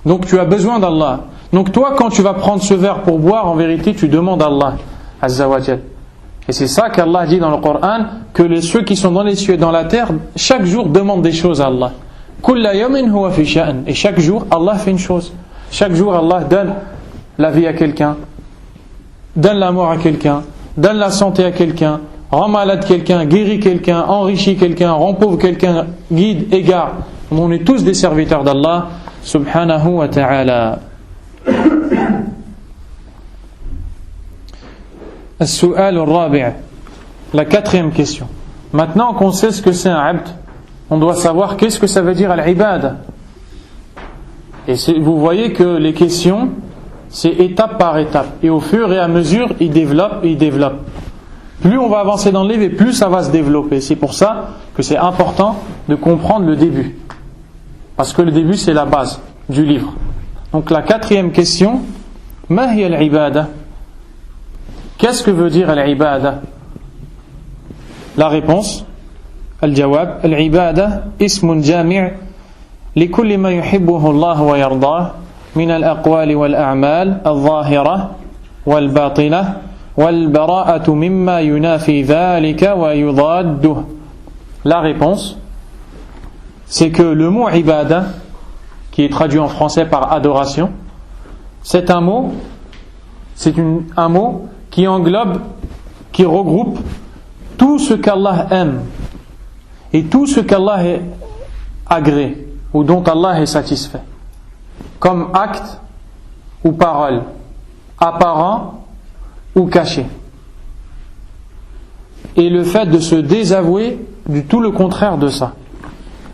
Donc tu as besoin d'Allah. Donc toi, quand tu vas prendre ce verre pour boire, en vérité, tu demandes à Allah Azza wa Jal. Et c'est ça qu'Allah dit dans le Coran, que ceux qui sont dans les cieux et dans la terre, chaque jour demandent des choses à Allah. Kulla yawmin huwa fi sha'n. Et chaque jour, Allah fait une chose. Chaque jour, Allah donne la vie à quelqu'un, donne la mort à quelqu'un, donne la santé à quelqu'un, rend malade quelqu'un, guérit quelqu'un, enrichit quelqu'un, rend pauvre quelqu'un, guide, égare. On est tous des serviteurs d'Allah subhanahu wa ta'ala. As-su'al al-rabi', la quatrième question. Maintenant qu'on sait ce que c'est un abd, on doit savoir qu'est-ce que ça veut dire al-ibada. Et vous voyez que les questions, c'est étape par étape. Et au fur et à mesure, ils développent. Plus on va avancer dans le livre, et plus ça va se développer. C'est pour ça que c'est important de comprendre le début. Parce que le début, c'est la base du livre. Donc la quatrième question, ma hiya al-ibada? Qu'est-ce que veut dire al-ibada? La réponse, al-jawab, al-ibada ismun jami' لكل ما يحبه الله ويرضاه من الأقوال والأعمال الظاهرة والباطنة والبراءة مما ينافي ذلك ويضاده. La réponse, c'est que le mot ibada, qui est traduit en français par adoration, c'est un mot qui englobe, qui regroupe tout ce qu'Allah aime et tout ce qu'Allah est agré ou dont Allah est satisfait, comme acte ou parole, apparent ou caché. Et le fait de se désavouer du tout le contraire de ça.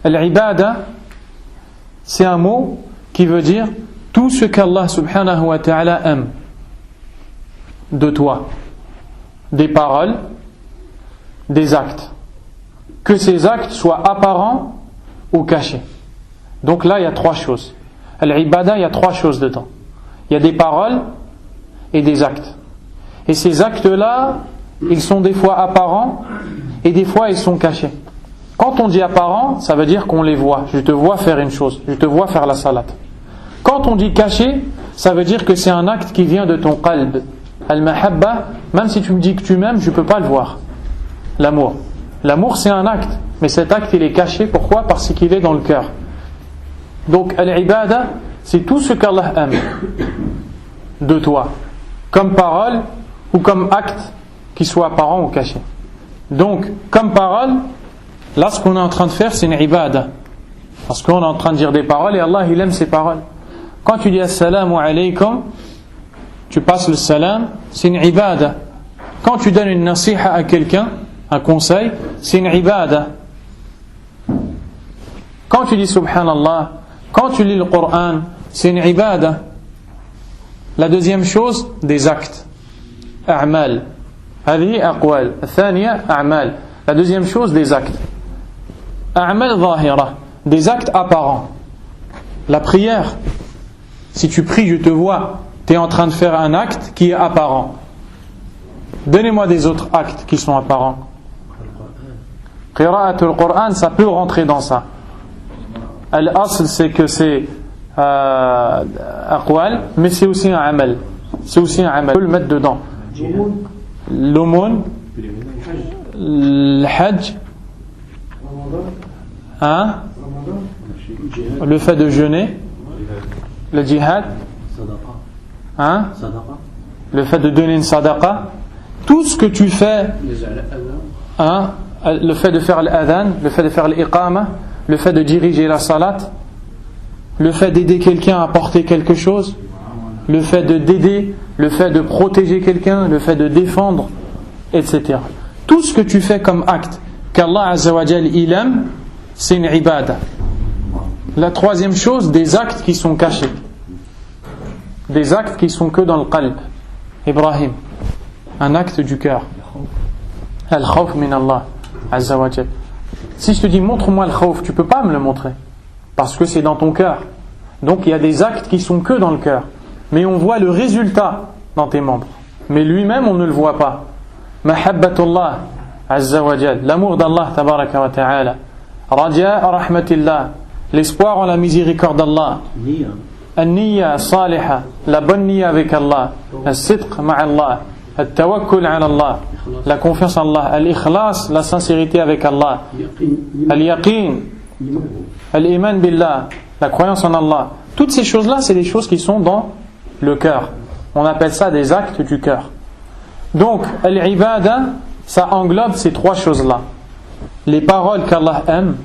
Al-ibada, c'est un mot qui veut dire tout ce qu'Allah subhanahu wa ta'ala aime de toi, des paroles, des actes, que ces actes soient apparents ou cachés. Donc là il y a trois choses. Al-ibada, il y a trois choses dedans. Il y a des paroles et des actes. Et ces actes-là, ils sont des fois apparents et des fois ils sont cachés. Quand on dit apparent, ça veut dire qu'on les voit. Je te vois faire une chose, je te vois faire la salat. Quand on dit caché, ça veut dire que c'est un acte qui vient de ton qalb. Al-mahabba, même si tu me dis que tu m'aimes, je ne peux pas le voir. L'amour. L'amour, c'est un acte, mais cet acte, il est caché. Pourquoi ? Parce qu'il est dans le cœur. Donc, al-ibada, c'est tout ce qu'Allah aime de toi, comme parole ou comme acte, qui soit apparent ou caché. Donc, comme parole, là, ce qu'on est en train de faire, c'est une ibada. Parce qu'on est en train de dire des paroles et Allah, il aime ces paroles. Quand tu dis assalamu alaykum, tu passes le salam, c'est une ibada. Quand tu donnes une nasiha à quelqu'un, un conseil, c'est une ibada. Quand tu dis subhanallah, quand tu lis le Coran, c'est une ibada. La deuxième chose, des actes. A'mal. Hadi aqwal. Thaniya, a'mal. La deuxième chose, des actes. A'mal zahira. Des actes apparents. La prière. Si tu pries, je te vois, tu es en train de faire un acte qui est apparent. Donnez-moi des autres actes qui sont apparents. Qira'atul Qur'an, ça peut rentrer dans ça. Al-asl, c'est que c'est aqwal, mais c'est aussi un amal. C'est aussi un amal. On peut le mettre dedans. L'aumône, le hajj, hein? Le fait de jeûner, le djihad, hein? Le fait de donner une sadaqa, tout ce que tu fais, hein? Le fait de faire l'adhan, le fait de faire l'iqama, le fait de diriger la salat, le fait d'aider quelqu'un à porter quelque chose, le fait d'aider, le fait de protéger quelqu'un, le fait de défendre, etc. Tout ce que tu fais comme acte qu'Allah Azza wa Jal il aime, c'est une ibada. La troisième chose, des actes qui sont cachés. Des actes qui sont que dans le qalb. Ibrahim, un acte du cœur. Al-khawf min Allah Azza wa Jal. Si je te dis montre-moi le khawf, tu ne peux pas me le montrer. Parce que c'est dans ton cœur. Donc il y a des actes qui sont que dans le cœur. Mais on voit le résultat dans tes membres. Mais lui-même, on ne le voit pas. Mahabbatullah Azza wa Jal. L'amour d'Allah tabaraka wa ta'ala. Raja rahmatillah. L'espoir en la miséricorde d'Allah. An-niyya saliha. La bonne niyya avec Allah. Al-sidq ma'allah. Al-tawakkul ala Allah. La confiance en Allah. Al-ikhlas, la sincérité avec Allah. Al-yaqin. Al-iman billah. La croyance en Allah. Toutes ces choses-là, c'est des choses qui sont dans le cœur. On appelle ça des actes du cœur. Donc, al-ibada, ça englobe ces trois choses-là. Les paroles qu'Allah aime,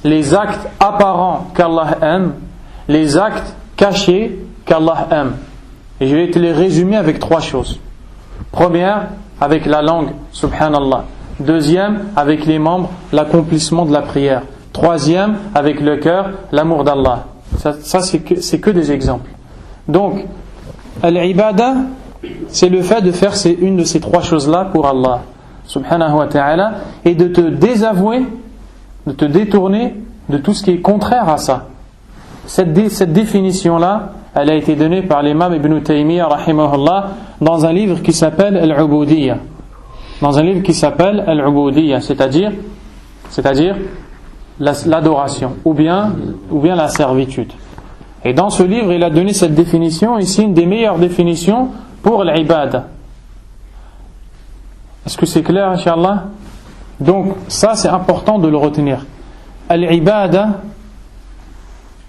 les actes apparents qu'Allah aime, les actes cachés qu'Allah aime. Et je vais te les résumer avec trois choses. Première, avec la langue, subhanallah. Deuxième, avec les membres, l'accomplissement de la prière. Troisième, avec le cœur, l'amour d'Allah. Ça c'est que des exemples. Donc, al-ibada, c'est le fait de faire une de ces trois choses-là pour Allah, subhanahu wa ta'ala, et de te désavouer, de te détourner de tout ce qui est contraire à ça. Cette définition-là, elle a été donnée par l'imam Ibn Taymiyyah, rahimahullah, dans un livre qui s'appelle Al-Ubudiyya. Dans un livre qui s'appelle Al-Ubudiyya, c'est-à-dire l'adoration, ou bien la servitude. Et dans ce livre, il a donné cette définition, ici une des meilleures définitions pour l'ibada. Est-ce que c'est clair, Inch'Allah? Donc, ça c'est important de le retenir. Al-ibada,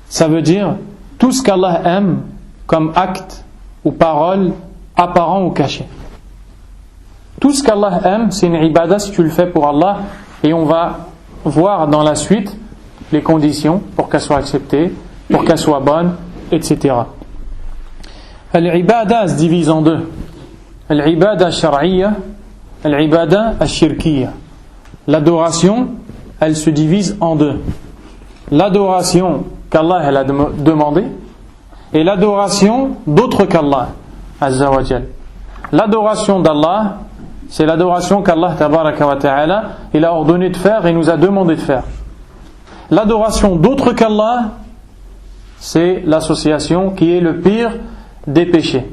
ça veut dire tout ce qu'Allah aime comme acte ou parole apparent ou caché. Tout ce qu'Allah aime, c'est une ibada si tu le fais pour Allah, et on va voir dans la suite les conditions pour qu'elle soit acceptée, pour qu'elle soit bonne, etc. Al-ibada se divise en deux. Al-ibada shar'iyya, al-ibada ash-shirkiyya. L'adoration, elle se divise en deux. l'adoration qu'Allah elle a demandé et l'adoration d'autres qu'Allah Azza wa Jal. L'adoration d'Allah, c'est l'adoration qu'Allah Tabaraka wa Ta'ala il a ordonné de faire et nous a demandé de faire. L'adoration d'autres qu'Allah, c'est l'association qui est le pire des péchés.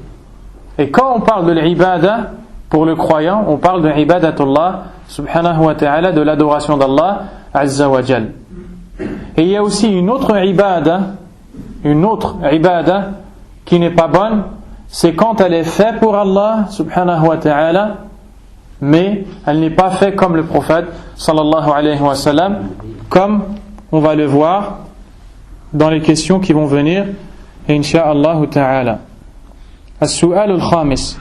Et quand on parle de l'ibada, pour le croyant, on parle de ibadatullah subhanahu wa ta'ala, de l'adoration d'Allah Azza wa Jal. Et il y a aussi une autre ibada qui n'est pas bonne, c'est quand elle est faite pour Allah subhanahu wa ta'ala, mais elle n'est pas faite comme le prophète sallallahu alayhi wa sallam, comme on va le voir dans les questions qui vont venir, insha'Allah ta'ala. As-su'al al-khamis,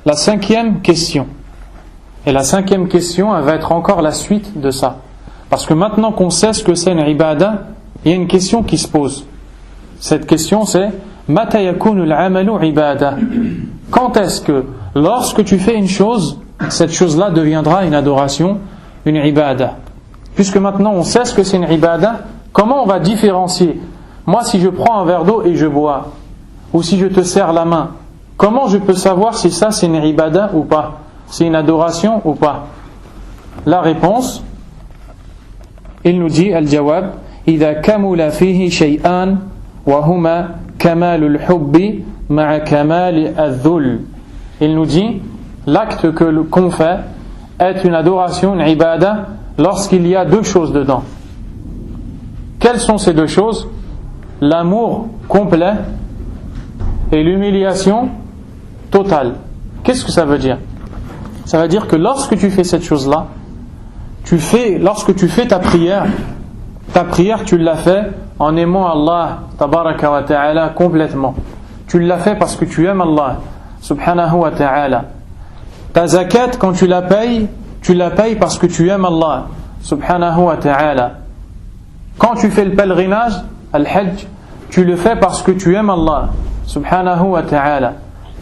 la cinquième question. Et la cinquième question, elle va être encore la suite de ça. Parce que maintenant qu'on sait ce que c'est une ibada, il y a une question qui se pose. Cette question c'est Mata yakunu al-amalu ibada. Quand est-ce que, lorsque tu fais une chose, cette chose-là deviendra une adoration, une ibada? Puisque maintenant on sait ce que c'est une ibada, comment on va différencier? Moi, si je prends un verre d'eau et je bois, ou si je te serre la main, comment je peux savoir si ça c'est une ibada ou pas? C'est une adoration ou pas? La réponse, il nous dit, al-jawab, إذا كمل فيه شيئان وهما كمال الحب مع كمال الذل. Il nous dit, l'acte qu'on fait est une adoration, une ibada, lorsqu'il y a deux choses dedans. Quelles sont ces deux choses? L'amour complet et l'humiliation totale. Qu'est-ce que ça veut dire? Ça veut dire que lorsque tu fais cette chose-là, lorsque tu fais ta prière tu l'as fait en aimant Allah tabaraka wa ta'ala complètement. Tu l'as fait parce que tu aimes Allah subhanahu wa ta'ala. Ta zakat, quand tu la payes parce que tu aimes Allah subhanahu wa ta'ala. Quand tu fais le pèlerinage, al-hajj, tu le fais parce que tu aimes Allah subhanahu wa ta'ala.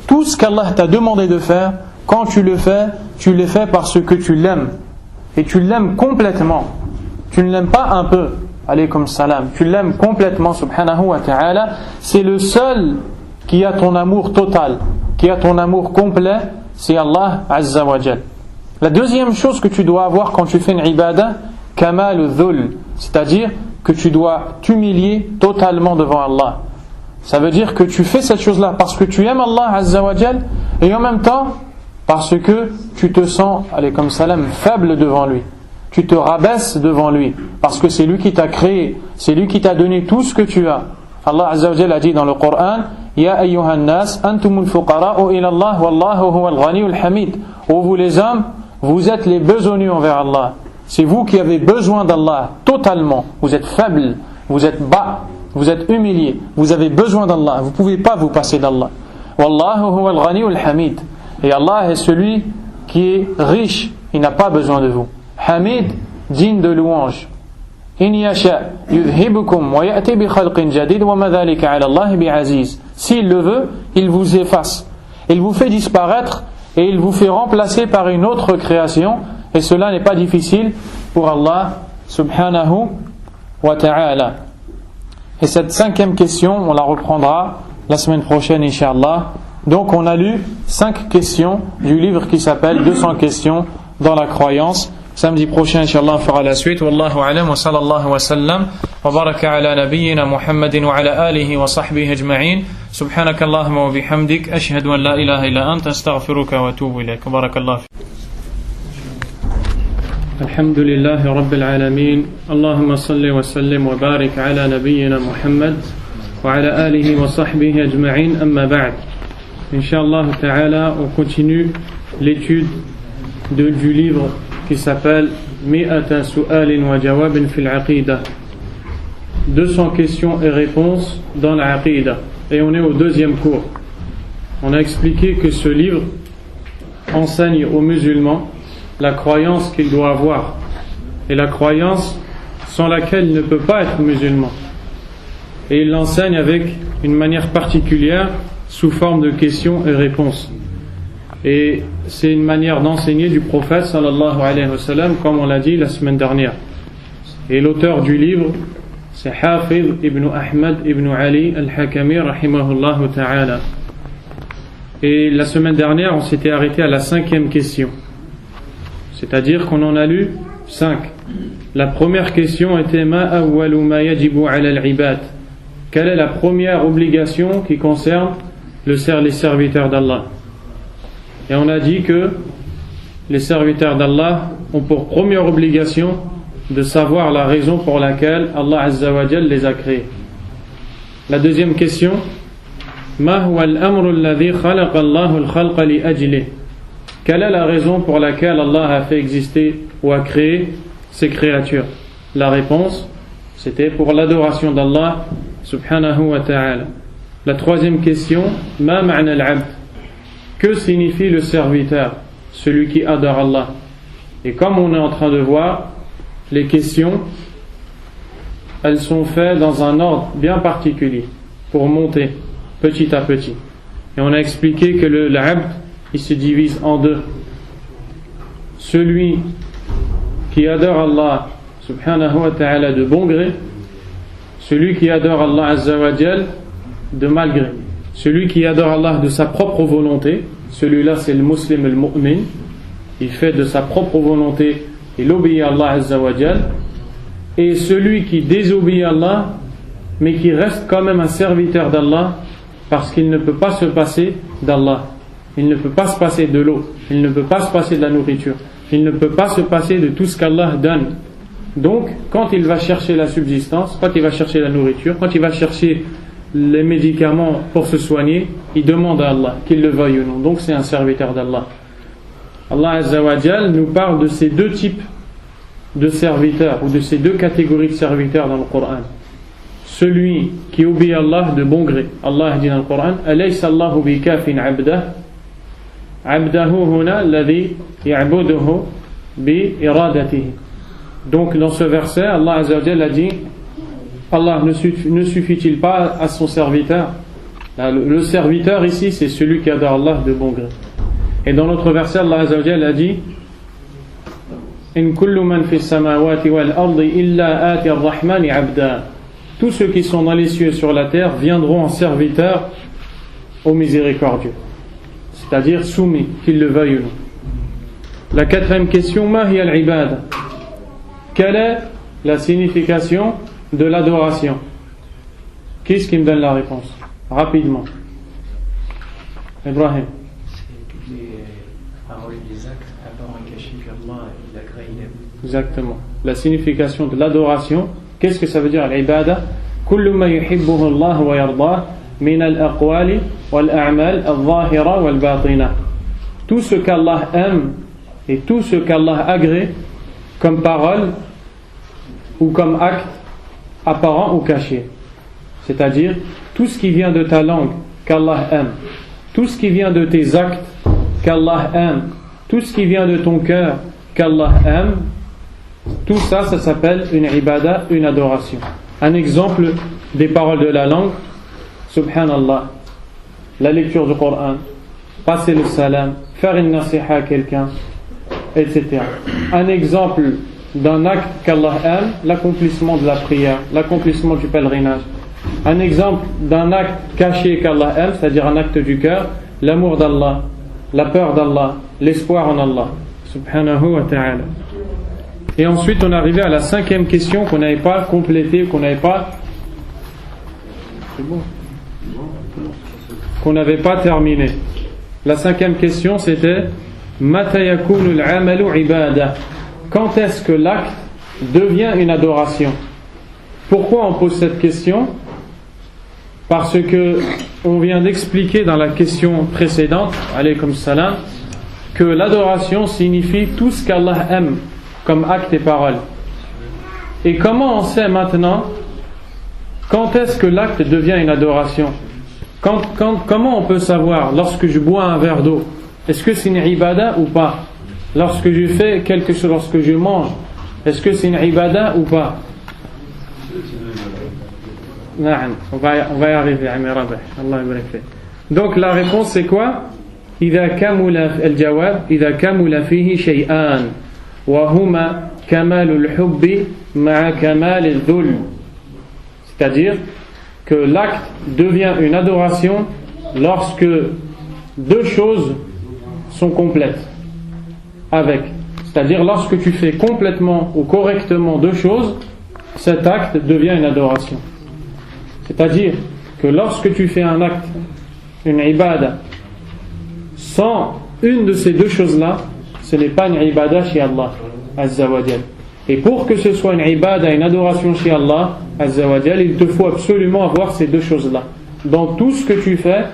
Tout ce qu'Allah t'a demandé de faire, quand tu le fais parce que tu l'aimes. Et tu l'aimes complètement. Tu ne l'aimes pas un peu. Alaykum salam. Tu l'aimes complètement, subhanahu wa ta'ala. C'est le seul qui a ton amour total, qui a ton amour complet, c'est Allah Azza wa Jal. La deuxième chose que tu dois avoir quand tu fais une ibada, kamal dhul, c'est-à-dire que tu dois t'humilier totalement devant Allah. Ça veut dire que tu fais cette chose-là parce que tu aimes Allah Azza wa Jal et en même temps parce que tu te sens, alaykum salam, faible devant lui. Tu te rabaisses devant lui parce que c'est lui qui t'a créé, c'est lui qui t'a donné tout ce que tu as. Allah Azza wa Jalla a dit dans le Coran, Ya ayyuhan nas antumul fuqara'u ila Allah wallahu huwal ghaniyul hamid. Ô vous les hommes, vous êtes les besogneux envers Allah. C'est vous qui avez besoin d'Allah totalement. Vous êtes faible, vous êtes bas, vous êtes humilié, vous avez besoin d'Allah. Vous ne pouvez pas vous passer d'Allah. Wallahu huwal ghaniyul hamid. Et Allah est celui qui est riche, il n'a pas besoin de vous. Hamid, digne de louange. In yasha yudhibukum wa ya'ti bi khalqin jadid wa ma dhalika 'ala Allah bi aziz. S'il le veut, il vous efface. Il vous fait disparaître et il vous fait remplacer par une autre création. Et cela n'est pas difficile pour Allah subhanahu wa ta'ala. Et cette cinquième question, on la reprendra la semaine prochaine, incha'Allah. Donc on a lu 5 questions du livre qui s'appelle 200 questions dans la croyance. Samedi prochain, incha'Allah, on fera la suite. Wallahu a'lam wa sallallahu wa sallam wa baraka ala nabiyyina Muhammadin wa ala alihi wa sahbihi ajma'in. Subhanaka Allahumma wa bihamdik. Ashhadu an la ilaha illa anta astaghfiruka wa atubu ilayk. Barakallahu. Alhamdulillahi rabbil alamin. Allahumma salli wa sallim wa barik ala nabiyyina Muhammad wa ala alihi wa sahbihi ajma'in. Amma ba'd. Inch'Allah ta'ala, on continue l'étude du livre qui s'appelle Mi'atan su'alin wa jawabin fil aqida. 200 questions et réponses dans l'aqida. Et on est au deuxième cours. On a expliqué que ce livre enseigne aux musulmans la croyance qu'il doit avoir. Et la croyance sans laquelle il ne peut pas être musulman. Et il l'enseigne avec une manière particulière sous forme de questions et réponses. Et c'est une manière d'enseigner du prophète sallallahu alayhi wa sallam, comme on l'a dit la semaine dernière. Et l'auteur du livre C'est Hafiz ibn Ahmad ibn Ali al-Hakami rahimahullah ta'ala. Et la semaine dernière, on s'était arrêté à la 5e question. C'est-à-dire qu'on en a lu 5. La première question était Ma awwalu ma yajibu ala al-ibad. Quelle est la première obligation qui concerne les serviteurs d'Allah? Et on a dit que les serviteurs d'Allah ont pour première obligation de savoir la raison pour laquelle Allah Azza wa Jal les a créés. La deuxième question, Ma huwa al-amru alladhi khalaqa Allahu al-khalqa li ajlihi. Quelle est la raison pour laquelle Allah a fait exister ou a créé ces créatures? La réponse, c'était pour l'adoration d'Allah subhanahu wa ta'ala. La troisième question, Ma ma'na al-'abd. Que signifie le serviteur, celui qui adore Allah? Et comme on est en train de voir, les questions, elles sont faites dans un ordre bien particulier, pour monter petit à petit. Et on a expliqué que l'abd, il se divise en deux. Celui qui adore Allah subhanahu wa ta'ala de bon gré, celui qui adore Allah azza wa jal de mal gré. Celui qui adore Allah de sa propre volonté, celui-là c'est le musulman, le mu'min, il fait de sa propre volonté, il obéit à Allah azza wa jal. Et celui qui désobéit à Allah, mais qui reste quand même un serviteur d'Allah, parce qu'il ne peut pas se passer d'Allah, il ne peut pas se passer de l'eau, il ne peut pas se passer de la nourriture, il ne peut pas se passer de tout ce qu'Allah donne. Donc quand il va chercher la subsistance, quand il va chercher la nourriture, quand il va chercher les médicaments pour se soigner, il demande à Allah, qu'il le veuille ou non. Donc c'est un serviteur d'Allah. Allah azza wa jal nous parle de ces deux types de serviteurs, ou de ces deux catégories de serviteurs dans le Coran. Celui qui obéit à Allah de bon gré. Allah dit dans le Coran, Alaysa Allahu bi kafin abdah, abdahu huna alladhi ya'buduhu bi iradatihi. Donc dans ce verset, Allah azza wa jal a dit, Allah ne suffit-il pas à son serviteur? Le serviteur ici, c'est celui qui adore Allah de bon gré. Et dans l'autre verset, Allah azza wa jal a dit, In kullu man fi samawati wal ardi illa ati ar-rahmani abda. Tous ceux qui sont dans les cieux et sur la terre viendront en serviteurs au miséricordieux, c'est-à-dire soumis, qu'ils le veuillent ou non. La quatrième question, Ma hiya al-ibada. Quelle est la signification de l'adoration? Qui est-ce qui me donne la réponse? Rapidement. Ibrahim. Exactement. La signification de l'adoration, qu'est-ce que ça veut dire l'ibada? Kullu ma yuhibbuhu Allah wa yardah min al-aqwali wal a'mal al-zahira wal batina. Tout ce qu'Allah aime et tout ce qu'Allah agrée comme parole ou comme acte apparent ou caché. C'est-à-dire tout ce qui vient de ta langue qu'Allah aime, tout ce qui vient de tes actes qu'Allah aime, tout ce qui vient de ton cœur qu'Allah aime, tout ça, ça s'appelle une ibada, une adoration. Un exemple des paroles de la langue, subhanallah, la lecture du Coran, passer le salam, faire une nasiha à quelqu'un, etc. Un exemple d'un acte qu'Allah aime, l'accomplissement de la prière, l'accomplissement du pèlerinage. Un exemple d'un acte caché qu'Allah aime, c'est-à-dire un acte du cœur, l'amour d'Allah, la peur d'Allah, l'espoir en Allah, subhanahu wa ta'ala. Et ensuite on est arrivé à la 5e question qu'on n'avait pas complétée, qu'on n'avait pas terminée. La 5e question c'était Mata yakunu al-amalu ibada. Quand est-ce que l'acte devient une adoration? Pourquoi on pose cette question? Parce que on vient d'expliquer dans la question précédente, alaykum salam, que l'adoration signifie tout ce qu'Allah aime comme acte et parole. Et comment on sait maintenant quand est-ce que l'acte devient une adoration? Comment on peut savoir lorsque je bois un verre d'eau? Est-ce que c'est une ibada ou pas? Lorsque je fais quelque chose, lorsque je mange, est-ce que c'est une ibada ou pas? On va y arriver. Donc la réponse c'est quoi? إذا كمل الجواب إذا كمل فيه شيئان وهما كمال الحب مع كمال الذل. C'est-à-dire que l'acte devient une adoration lorsque deux choses sont complètes avec. C'est-à-dire lorsque tu fais complètement ou correctement deux choses, cet acte devient une adoration. C'est-à-dire que lorsque tu fais un acte, une ibada, sans une de ces deux choses-là, ce n'est pas une ibada chez Allah Azza wa Jal. Et pour que ce soit une ibada, une adoration chez Allah Azza wa Jal, il te faut absolument avoir ces deux choses-là dans tout ce que tu fais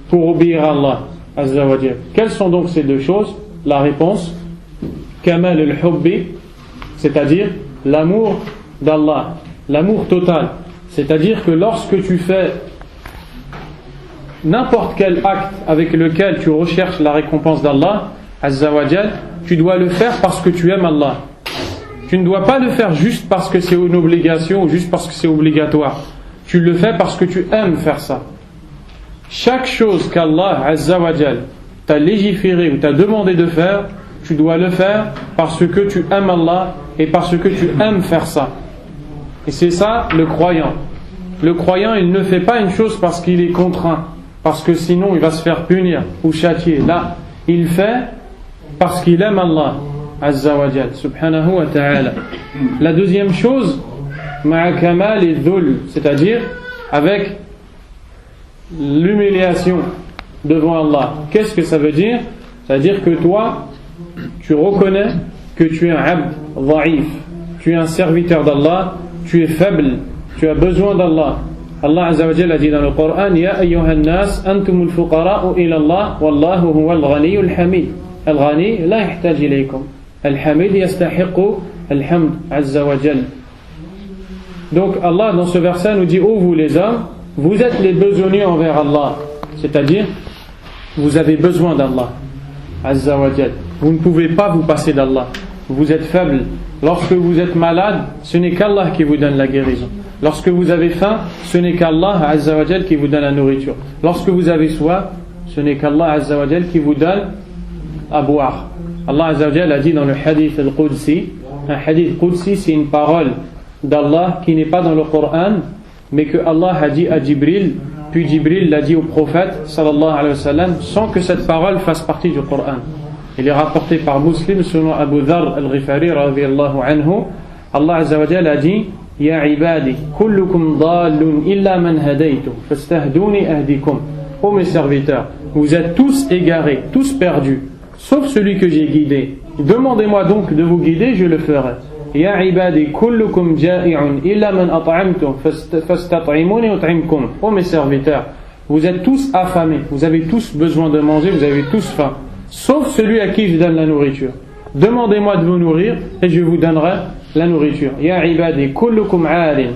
pour obéir à Allah Azza wa Jal. Quelles sont donc ces deux choses? La réponse, Kamal al-Hubbi, c'est-à-dire l'amour d'Allah, l'amour total. C'est-à-dire que lorsque tu fais n'importe quel acte avec lequel tu recherches la récompense d'Allah Azza wa Jal, tu dois le faire parce que tu aimes Allah. Tu ne dois pas le faire juste parce que c'est une obligation ou juste parce que c'est obligatoire. Tu le fais parce que tu aimes faire ça. Chaque chose qu'Allah Azza wa Jal t'a légiféré ou t'a demandé de faire, tu dois le faire parce que tu aimes Allah et parce que tu aimes faire ça. Et c'est ça le croyant. Le croyant, il ne fait pas une chose parce qu'il est contraint, parce que sinon il va se faire punir ou châtier. Là, il fait parce qu'il aime Allah Azza wa Jal, subhanahu wa ta'ala. La deuxième chose, ma'a kamal et dhul, c'est-à-dire avec l'humiliation devant Allah. Qu'est-ce que ça veut dire? Ça veut dire que toi, tu reconnais que tu es un abd dhaif, tu es un serviteur d'Allah, tu es faible, tu as besoin d'Allah. Allah Azza wa Jalla a dit dans le Coran, Ya ayyuhan nas, antumul fuqara'u ila Allah, wallahu huwal ghaniyul hamid. Al-ghani la yahtaj ilaykum. Al-hamid yastahiqu al-hamd Azza wa Jalla. Donc Allah dans ce verset nous dit, ô vous les hommes, vous êtes les besogneux envers Allah. C'est-à-dire, vous avez besoin d'Allah Azza wa Jalla. Vous ne pouvez pas vous passer d'Allah. Vous êtes faible. Lorsque vous êtes malade, ce n'est qu'Allah qui vous donne la guérison. Lorsque vous avez faim, ce n'est qu'Allah Azza wa Jal qui vous donne la nourriture. Lorsque vous avez soif, ce n'est qu'Allah Azza wa Jal qui vous donne à boire. Allah Azza wa Jal a dit dans le hadith al-Qudsi, un hadith Qudsi, c'est une parole d'Allah qui n'est pas dans le Coran, mais que Allah a dit à Jibril, puis Jibril l'a dit au prophète sallallahu alayhi wa sallam, sans que cette parole fasse partie du Coran. Il est rapporté par Muslim selon Abu Dharr al-Ghifari radiyallahu anhu. Allah Azza wa Jalla a dit, Ya ibadi, kullukum dallun illa man hadaytu, fastahduni ahdikum. Ô mes serviteurs, vous êtes tous égarés, tous perdus, sauf celui que j'ai guidé. Demandez-moi donc de vous guider, je le ferai. Ya ibadi, kullukum ja'i'un illa man at'amtu, fastat'imuni ut'imkum. Ô mes serviteurs, vous êtes tous affamés, vous avez tous besoin de manger, vous avez tous faim, sauf celui à qui je donne la nourriture. Demandez-moi de vous nourrir et je vous donnerai la nourriture. Ya ibadi kullukum 'arin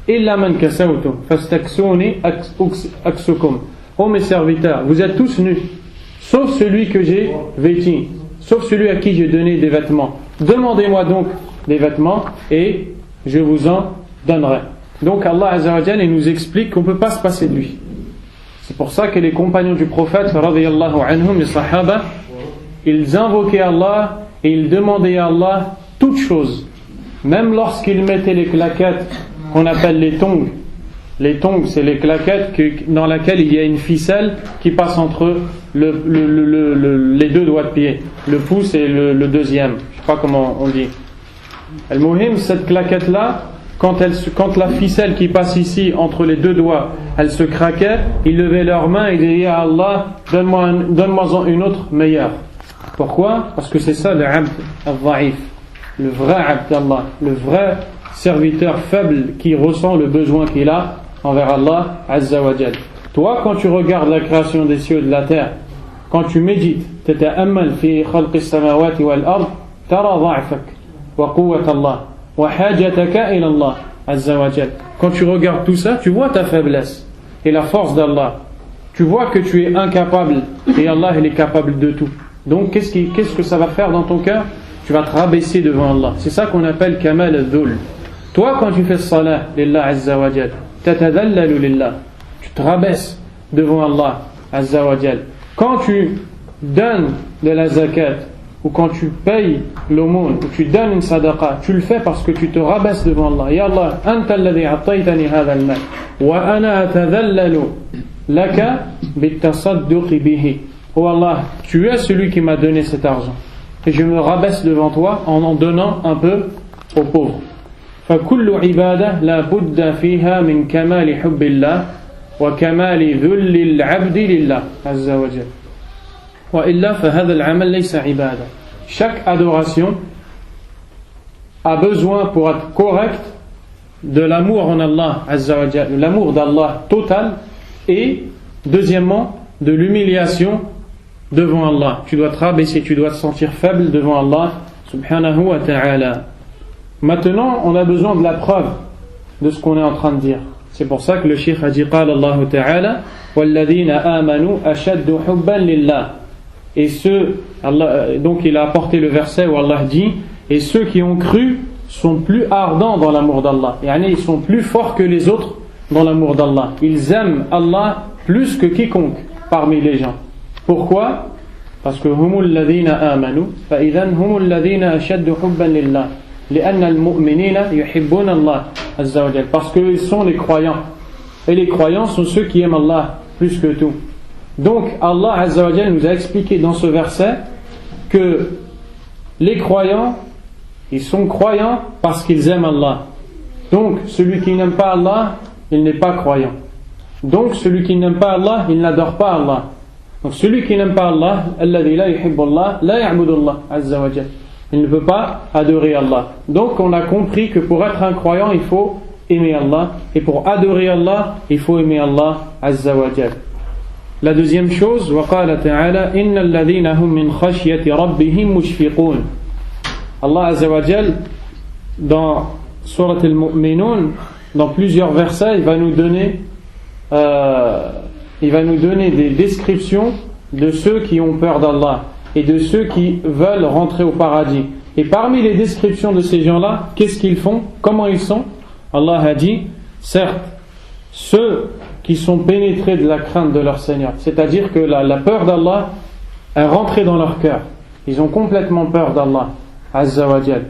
illa man kasawtu fastaksuni aksukum. Ô mes serviteurs, vous êtes tous nus, sauf celui que j'ai vêtu, sauf celui à qui j'ai donné des vêtements. Demandez-moi donc des vêtements et je vous en donnerai. Donc Allah Azza wa Jalla nous explique qu'on ne peut pas se passer de lui. C'est pour ça que les compagnons du prophète radiyallahu anhum, les sahaba, ils invoquaient Allah et ils demandaient à Allah toutes choses. Même lorsqu'ils mettaient les claquettes qu'on appelle les tongs. Les tongs, c'est les claquettes dans lesquelles il y a une ficelle qui passe entre les deux doigts de pied, le pouce et le deuxième. Je ne sais pas comment on dit. Al-Muhim, cette claquette-là, quand la ficelle qui passe ici entre les deux doigts, elle se craquait, ils levaient leurs mains et disaient à Allah, donne-moi une autre meilleure. Pourquoi? Parce que c'est ça le abd al-dhaif, le vrai abd d'Allah, le vrai serviteur faible qui ressent le besoin qu'il a envers Allah Azza wa Jal. Toi, quand tu regardes la création des cieux et de la terre, quand tu médites, tata'ammal fi khalqis samawati wal ard, tara dha'fak wa quwwat Allah wa hajataka ila Allah Azza wa Jal. Quand tu regardes tout ça, tu vois ta faiblesse et la force d'Allah. Tu vois que tu es incapable et Allah il est capable de tout. Donc qu'est-ce que ça va faire dans ton cœur? Tu vas te rabaisser devant Allah. C'est ça qu'on appelle kamal al-dhul. Toi, quand tu fais salat lillah Azza wa Jal, tatadallalu lillah, tu te rabaisses devant Allah Azza wa Jal. Quand tu donnes de la zakat ou quand tu payes l'aumône, ou tu donnes une sadaqa, tu le fais parce que tu te rabaisses devant Allah. Ya Allah, anta alladhi a'taytani hadha al-mal wa ana atadhallalu laka bitasadduqi bihi. Oh Allah, tu es celui qui m'a donné cet argent et je me rabaisse devant toi en donnant un peu aux pauvres. فكل عبادة لا بد فيها من كمال حب الله وكمال ذل العبد لله عز وجل وإلا فهذا العمل ليس عبادة. Chaque adoration a besoin pour être correcte de l'amour en Allah Azza wa Jalla, l'amour d'Allah total, et deuxièmement de l'humiliation devant Allah. Tu dois te rabaisser, tu dois te sentir faible devant Allah subhanahu wa ta'ala. Maintenant, on a besoin de la preuve de ce qu'on est en train de dire. C'est pour ça que le cheikh a dit قال الله تعالى والذين آمنوا أشد حبا لله. Et ceux, donc il a apporté le verset où Allah dit, et ceux qui ont cru sont plus ardents dans l'amour d'Allah. Yani ils sont plus forts que les autres dans l'amour d'Allah. Ils aiment Allah plus que quiconque parmi les gens. Pourquoi? Parce que هم الذين آمنوا فإذا هم الذين أشد حبا لله لأن المؤمنين يحبون الله عز وجل. Parce qu'ils sont les croyants. Et les croyants sont ceux qui aiment Allah plus que tout. Donc Allah Azza wa Jalla nous a expliqué dans ce verset que les croyants, ils sont croyants parce qu'ils aiment Allah. Donc celui qui n'aime pas Allah, il n'est pas croyant. Donc celui qui n'aime pas Allah, il n'adore pas Allah. Donc celui qui n'aime pas Allah, alladhi la yuhibbu Allah, la ya'budu Allah Azza wa Jalla. Il ne peut pas adorer Allah. Donc on a compris que pour être un croyant, il faut aimer Allah, et pour adorer Allah, il faut aimer Allah Azza wa Jalla. La deuxième chose, وقال تعالى إن الذين هم من خشية ربهم مشفقون. Allah Azza wa Jal, dans Surat al-Mu'minun, dans plusieurs versets, il va nous donner des descriptions de ceux qui ont peur d'Allah et de ceux qui veulent rentrer au paradis. Et parmi les descriptions de ces gens-là, qu'est-ce qu'ils font? Comment ils sont? Allah a dit, certes, ceux qui sont pénétrés de la crainte de leur Seigneur, c'est-à-dire que la peur d'Allah est rentrée dans leur cœur. Ils ont complètement peur d'Allah Azza wa Jal.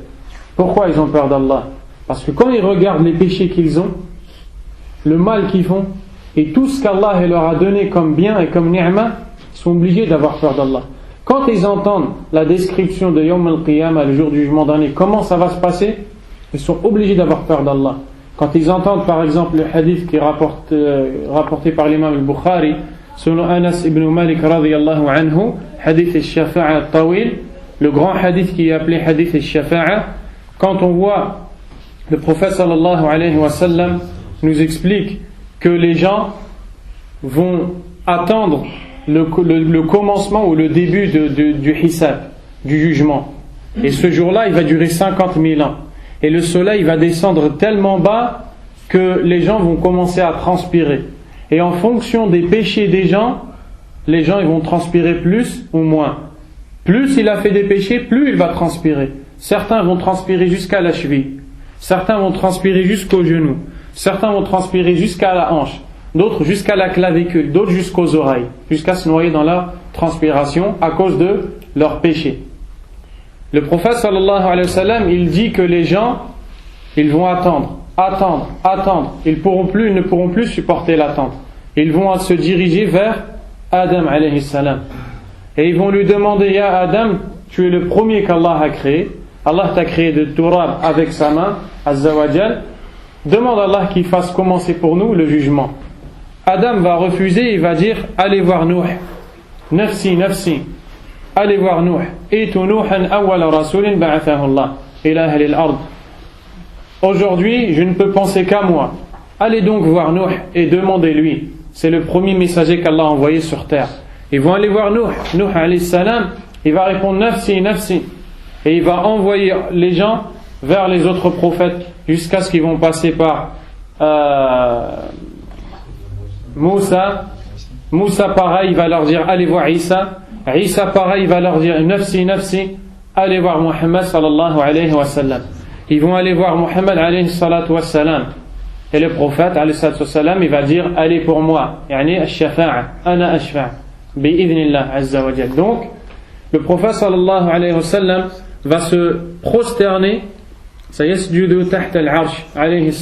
Pourquoi ils ont peur d'Allah? Parce que quand ils regardent les péchés qu'ils ont, le mal qu'ils font, et tout ce qu'Allah leur a donné comme bien et comme ni'ma, ils sont obligés d'avoir peur d'Allah. Quand ils entendent la description de Yawm al-Qiyamah, le jour du jugement dernier, comment ça va se passer, ils sont obligés d'avoir peur d'Allah. Quand ils entendent par exemple le hadith qui est rapporté par l'imam al-Bukhari, selon Anas ibn Malik radiyallahu anhu, hadith al-Shafa'a al-Tawil, le grand hadith qui est appelé hadith al-Shafa'a, quand on voit le prophète sallallahu alayhi wa sallam nous explique que les gens vont attendre le commencement ou le début du hisab, du jugement. Et ce jour-là, il va durer 50 000 ans. Et le soleil va descendre tellement bas que les gens vont commencer à transpirer. Et en fonction des péchés des gens, les gens ils vont transpirer plus ou moins. Plus il a fait des péchés, plus il va transpirer. Certains vont transpirer jusqu'à la cheville. Certains vont transpirer jusqu'au genou. Certains vont transpirer jusqu'à la hanche. D'autres jusqu'à la clavicule. D'autres jusqu'aux oreilles. Jusqu'à se noyer dans la transpiration à cause de leurs péchés. Le prophète sallallahu alayhi wa sallam, il dit que les gens, ils vont attendre. Ils ne pourront plus supporter l'attente. Ils vont se diriger vers Adam alayhi salam. Et ils vont lui demander, Ya Adam, tu es le premier qu'Allah a créé. Allah t'a créé de turab avec sa main, Azza wa Jal. Demande à Allah qu'il fasse commencer pour nous le jugement. Adam va refuser, il va dire, allez voir Nuh. Nafsi, nafsi. Allez voir Nuh. Itu Nuhan awwala rasulin ba'athahu Allah ila ahli al-ard. Aujourd'hui, je ne peux penser qu'à moi. Allez donc voir Nuh et demandez-lui. C'est le premier messager qu'Allah a envoyé sur terre. Ils vont aller voir Nuh. Nuh alayhi salam, il va répondre nafsi, nafsi. Et il va envoyer les gens vers les autres prophètes jusqu'à ce qu'ils vont passer par Moussa. Moussa pareil, il va leur dire allez voir Isa. Isa pareil, il va leur dire nafsi, nafsi. Allez voir Muhammad sallallahu alayhi wa sallam. Ils vont aller voir Muhammad alayhi salatu wa sallam. Et le prophète alayhi salatu wa sallam, il va dire allez pour moi. Yani ash-shafa'a, ana ashfa' bi'idhnillah azza wa jalla. Donc le prophète sallallahu alayhi wa sallam va se prosterner, sayasjudu tahta al-arsh alayhi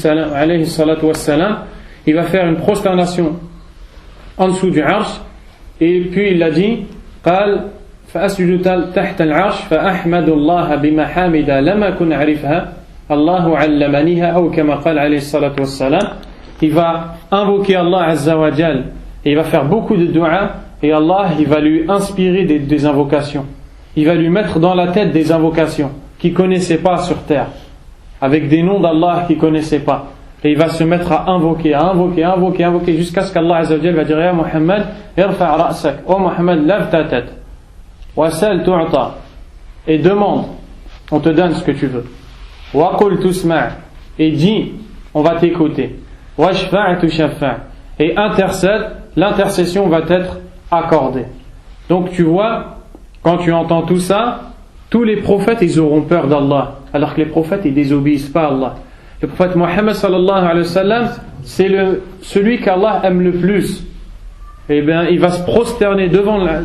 salatu wassalam, il va faire une prosternation en dessous du arsh, et puis il a dit قال فأسجد تحت العرش فأحمد الله بمحامد لم أكن أعرفها الله علمنيها أو كما قال عليه الصلاة والسلام. Il va invoquer Allah Azza wa Jal, et il va faire beaucoup de dua, et Allah il va lui inspirer des invocations, il va lui mettre dans la tête des invocations qu'il ne connaissait pas sur terre, avec des noms d'Allah qu'il ne connaissait pas, et il va se mettre à invoquer jusqu'à ce qu'Allah Azza wa Jal va dire Ya Muhammad irfa' ra'sak, oh Muhammad lève ta tête, wasal tu'ta, et demande, on te donne ce que tu veux, wa qul tusma', et dis, on va t'écouter, washfa' tushaffa', et intercède, l'intercession va être accordée. Donc tu vois, quand tu entends tout ça, tous les prophètes ils auront peur d'Allah, alors que les prophètes ils désobéissent pas à Allah. Le prophète Mohammed sallallahu alayhi wa sallam, c'est celui qu'Allah aime le plus. Et bien il va se prosterner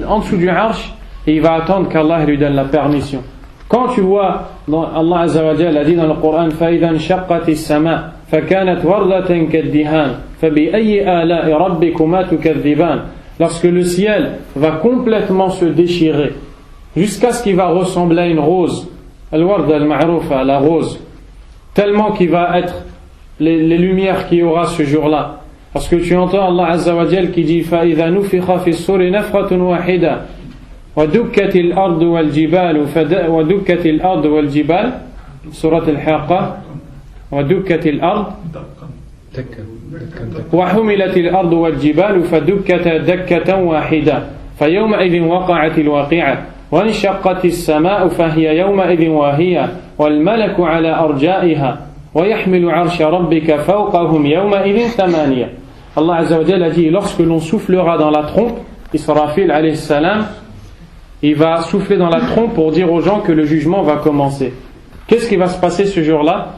en dessous du arsh, et il va attendre qu'Allah lui donne la permission. Quand tu vois, Allah Azza wa Jalla a dit dans le Coran فَإِذَا انشَقَّتِ السَّمَاءُ فَكَانَتْ وَرْدَةً كَالدِّهَانِ فَبِأَيِّ آلَاءِ رَبِّكُمَا تُكَذِّبَانِ. Lorsque le ciel va complètement se déchirer jusqu'à ce qu'il va ressembler à une rose, al-ward al-ma'roufa, la rose, tellement qu'il va être les lumières qu'il y aura ce jour-là, parce que tu entends Allah Azza wa Jalla qui dit فَإِذَا نُفِخَ فِي الصُّورِ نَفْخَةٌ وَاحِدَةٌ وَدُكَّتِ الْأَرْضُ وَالْجِبَالُ سورة الحاقة وَدُكَّتِ الْأَرْضُ وحملت الأرض والجبال فدكتا دكة واحدة فيومئذ وقعت الواقعة وانشقت السماء فهي يومئذ واهية والملك على أرجائها ويحمل عرش ربك فوقهم يومئذ ثمانية. Allah Azza wa Jalla a dit, lorsque l'on soufflera dans la trompe, Israfil alayhi salam, il va souffler dans la trompe pour dire aux gens que le jugement va commencer. Qu'est-ce qui va se passer ce jour-là?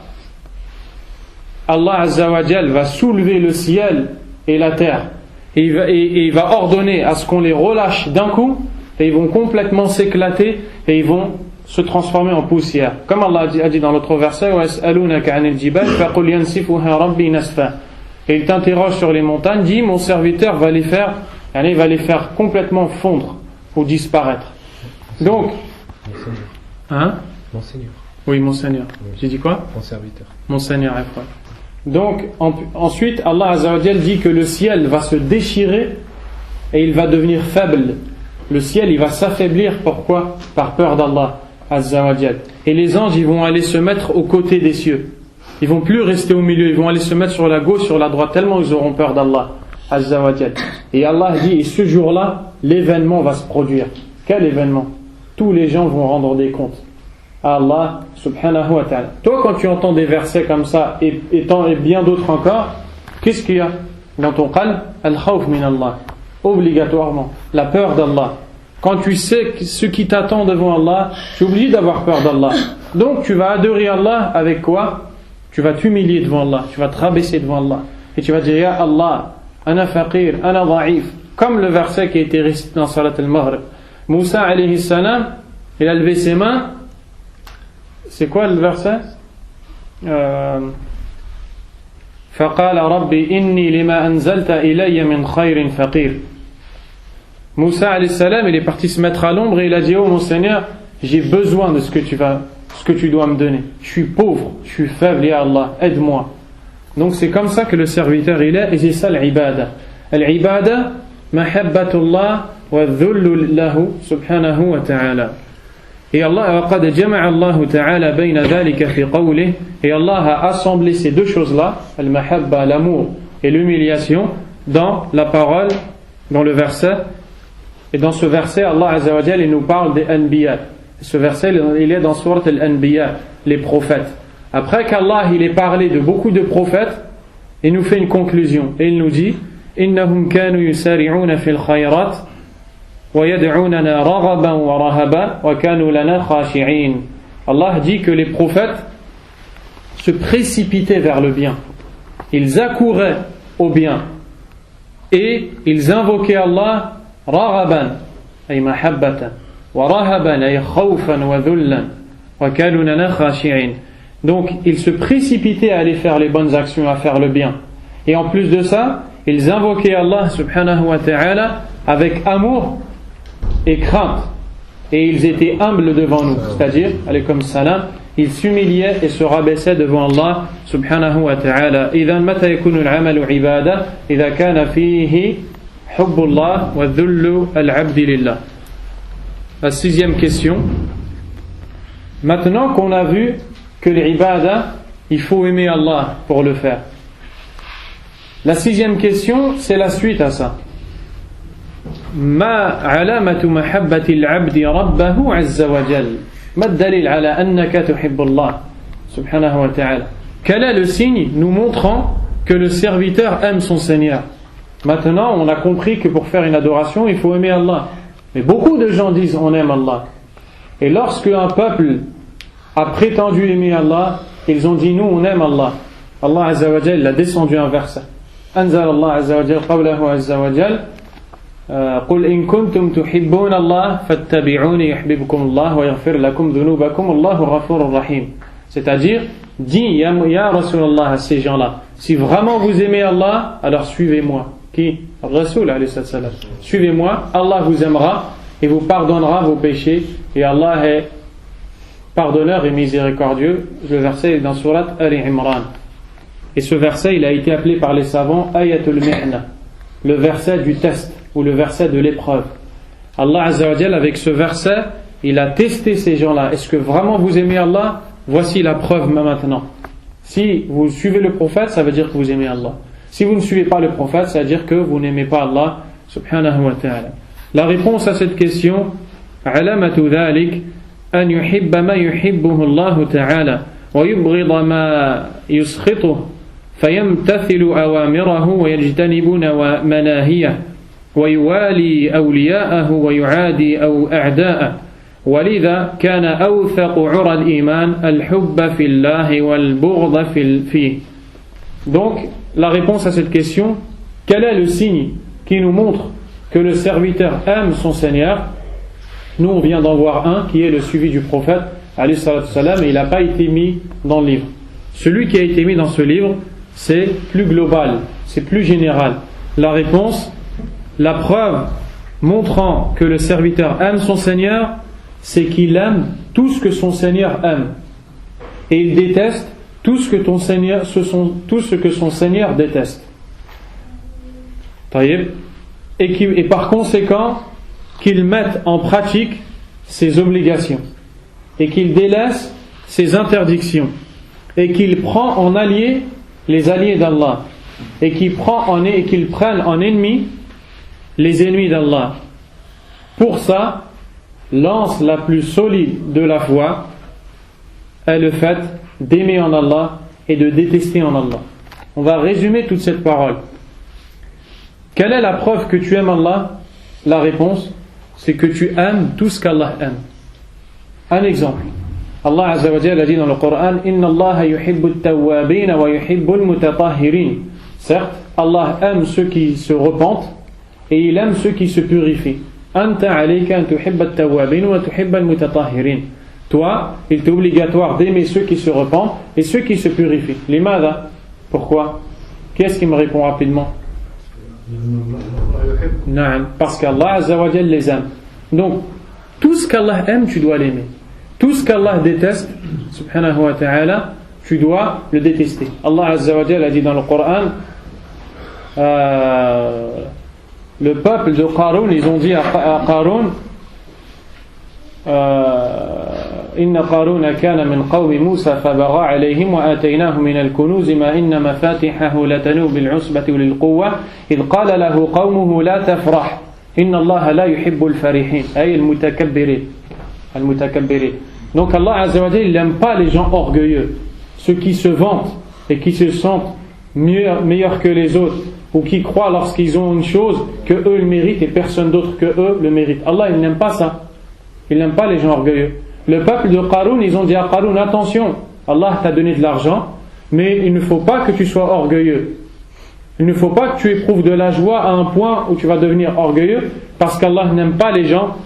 Allah Azza wa Jal va soulever le ciel et la terre, et il va ordonner à ce qu'on les relâche d'un coup, et ils vont complètement s'éclater, et ils vont se transformer en poussière, comme Allah a dit dans l'autre verset et il t'interroge sur les montagnes, dit mon serviteur va les faire complètement fondre ou disparaître. Donc Monseigneur. Oui, mon Seigneur. J'ai dit quoi? Mon serviteur. Mon Seigneur. Donc, ensuite, Allah Azza wa Jal dit que le ciel va se déchirer et il va devenir faible. Le ciel, il va s'affaiblir. Pourquoi? Par peur d'Allah Azza wa Jal. Et les anges, ils vont aller se mettre aux côtés des cieux. Ils vont plus rester au milieu. Ils vont aller se mettre sur la gauche, sur la droite, tellement ils auront peur d'Allah Azza wa Jal. Et Allah dit, et ce jour-là, l'événement va se produire. Quel événement? Tous les gens vont rendre des comptes à Allah subhanahu wa ta'ala. Toi, quand tu entends des versets comme ça et bien d'autres encore, qu'est-ce qu'il y a dans ton qalb? Al-khawf min Allah, obligatoirement la peur d'Allah. Quand tu sais ce qui t'attend devant Allah, tu es obligé d'avoir peur d'Allah. Donc tu vas adorer Allah avec quoi? Tu vas t'humilier devant Allah, tu vas te rabaisser devant Allah et tu vas dire Ya Allah, ana faqir, ana da'if, comme le verset qui a été récité dans Salat al-Maghrib. Moussa alayhi salam, il a levé ses mains. C'est quoi le verset? فَقَالَ رَبِّ إِنِّي لِمَا أَنزَلْتَ إِلَيَّ مِنْ خَيْرٍ فَقِيرٍ. Moussa alayhi salam, il est parti se mettre à l'ombre et il a dit, oh mon Seigneur, j'ai besoin de ce que tu dois me donner. Je suis pauvre, je suis faible, ya Allah, aide-moi. Donc c'est comme ça que le serviteur il est, et c'est ça l'ibada. L'ibada, mahabbatullah wa dhullu lahu subhanahu wa ta'ala. Et Allah a assemblé ces deux choses-là, al-mahabba, l'amour et l'humiliation, dans la parole, dans le verset. Et dans ce verset, Allah Azza wa Jalla, il nous parle des anbiya. Ce verset, il est dans Surat al-Anbiya, les prophètes. Après qu'Allah il ait parlé de beaucoup de prophètes, il nous fait une conclusion. Et il nous dit إِنَّهُمْ كَانُوا يُسَارِعُونَ فِي الْخَيْرَاتِ وَيَدْعُونَنَا رَغَبًا وَرَهَبًا وَكَانُوا لَنَا خَاشِعِينَ. Allah dit que les prophètes se précipitaient vers le bien. Ils accouraient au bien. Et ils invoquaient Allah raghaban, ay mahabbatan, وَرَهَبًا أي خَوْفًا وَذُلًّا وَكَانُوا لَنَا خَاشِعِينَ. Donc ils se précipitaient à aller faire les bonnes actions, à faire le bien. Et en plus de ça, ils invoquaient Allah subhanahu wa ta'ala avec amour et crainte. Et ils étaient humbles devant nous, c'est-à-dire, alaykum salam, ils s'humiliaient et se rabaissaient devant Allah subhanahu wa ta'ala. إذا متى يكون العمل عبادة إذا كان فيه حب الله وذل العبد لله. La sixième question. Maintenant qu'on a vu que l'ibada, il faut aimer Allah pour le faire. La sixième question, c'est la suite à ça. ما علامة محبة العبد ربه عز وجل ما الدليل على أنك تحب الله سبحانه وتعالى. Quel est le signe nous montrant que le serviteur aime son Seigneur? Maintenant on a compris que pour faire une adoration il faut aimer Allah, mais beaucoup de gens disent on aime Allah, et lorsque un peuple a prétendu aimer Allah, ils ont dit nous on aime Allah. Allah Azza wa Jal a descendu un verset. أنزل الله عز وجل قوله عز وجل قل إن كنتم تحبون الله فاتبعوني يحببكم الله ويغفر لكم ذنوبكم الله غفور رحيم. C'est-à-dire, dis ya Rasulallah à ces gens-là, si vraiment vous aimez Allah, alors suivez-moi. Qui? Rasul alayhi salam. Suivez-moi, Allah vous aimera et vous pardonnera vos péchés, et Allah est pardonneur et miséricordieux. Le verset est dans Surat Al-Imran. Et ce verset, il a été appelé par les savants Ayatul Mihna, le verset du test, ou le verset de l'épreuve. Allah Azza wa Jal, avec ce verset, il a testé ces gens-là. Est-ce que vraiment vous aimez Allah? Voici la preuve maintenant. Si vous suivez le prophète, ça veut dire que vous aimez Allah. Si vous ne suivez pas le prophète, ça veut dire que vous n'aimez pas Allah subhanahu wa ta'ala. La réponse à cette question, alamatu dhalik an yuhibba ma yuhibbuhu Allah ta'ala wa yubghida ma yuskhituhu fayamtathilu awamirahu wa yajtanibuna manahiyah ويوالي أولياءه ويعادي أعداءه ولذا كان أوثق عرى الإيمان الحب في الله والبغض فيه. Donc la réponse à cette question, quel est le signe qui nous montre que le serviteur aime son Seigneur? Nous on vient d'en voir un qui est le suivi du prophète alayhi salatu salam, et il n'a pas été mis dans le livre. Celui qui a été mis dans ce livre, c'est plus global, c'est plus général. La réponse, la preuve montrant que le serviteur aime son Seigneur, c'est qu'il aime tout ce que son Seigneur aime, et il déteste tout ce que son Seigneur déteste. Et par conséquent qu'il mette en pratique ses obligations et qu'il délaisse ses interdictions et qu'il prend en allié les alliés d'Allah et qu'il prenne en ennemi les ennemis d'Allah. Pour ça, l'anse la plus solide de la foi est le fait d'aimer en Allah et de détester en Allah. On va résumer toute cette parole. Quelle est la preuve que tu aimes Allah? La réponse, c'est que tu aimes tout ce qu'Allah aime. Un exemple. Allah Azza wa Jalla a dit dans le Coran, Inna Allah yuhibbu at-tawwabin wa yuhibbu al-mutatahhirin. Certes, Allah aime ceux qui se repentent et il aime ceux qui se purifient. Anta alayka an tuhibba at-tawwabin wa tuhibba al-mutatahhirin. Toi, il est obligatoire d'aimer ceux qui se repentent et ceux qui se purifient. Limada? Pourquoi? Qui est-ce qui me répond rapidement? Parce qu'Allah Azza wa Jalla les aime. Donc, tout ce qu'Allah aime, tu dois l'aimer. Tout ce qu'Allah déteste, subhanahu wa ta'ala, tu dois le détester. Allah Azza wa Jalla a dit dans le Coran, le peuple de Qarun, ils ont dit à Qarun, إن قارون كان من قوم موسى فبغى عليهم وآتيناه من الكنوز ما إن مفاتحه لتنوء بالعصبة للقوة إذ قال له قومه لا تفرح إن الله لا يحب الفرحين أي المتكبرين. Donc Allah Azza wa Jalla, il n'aime pas les gens orgueilleux, ceux qui se vantent et qui se sentent meilleurs que les autres, ou qui croient lorsqu'ils ont une chose que eux le méritent et personne d'autre que eux le mérite. Allah, il n'aime pas ça. Il n'aime pas les gens orgueilleux. Le peuple de Qarun, ils ont dit à Qarun, attention, Allah t'a donné de l'argent, mais il ne faut pas que tu sois orgueilleux. Il ne faut pas que tu éprouves de la joie à un point où tu vas devenir orgueilleux, parce qu'Allah n'aime pas les gens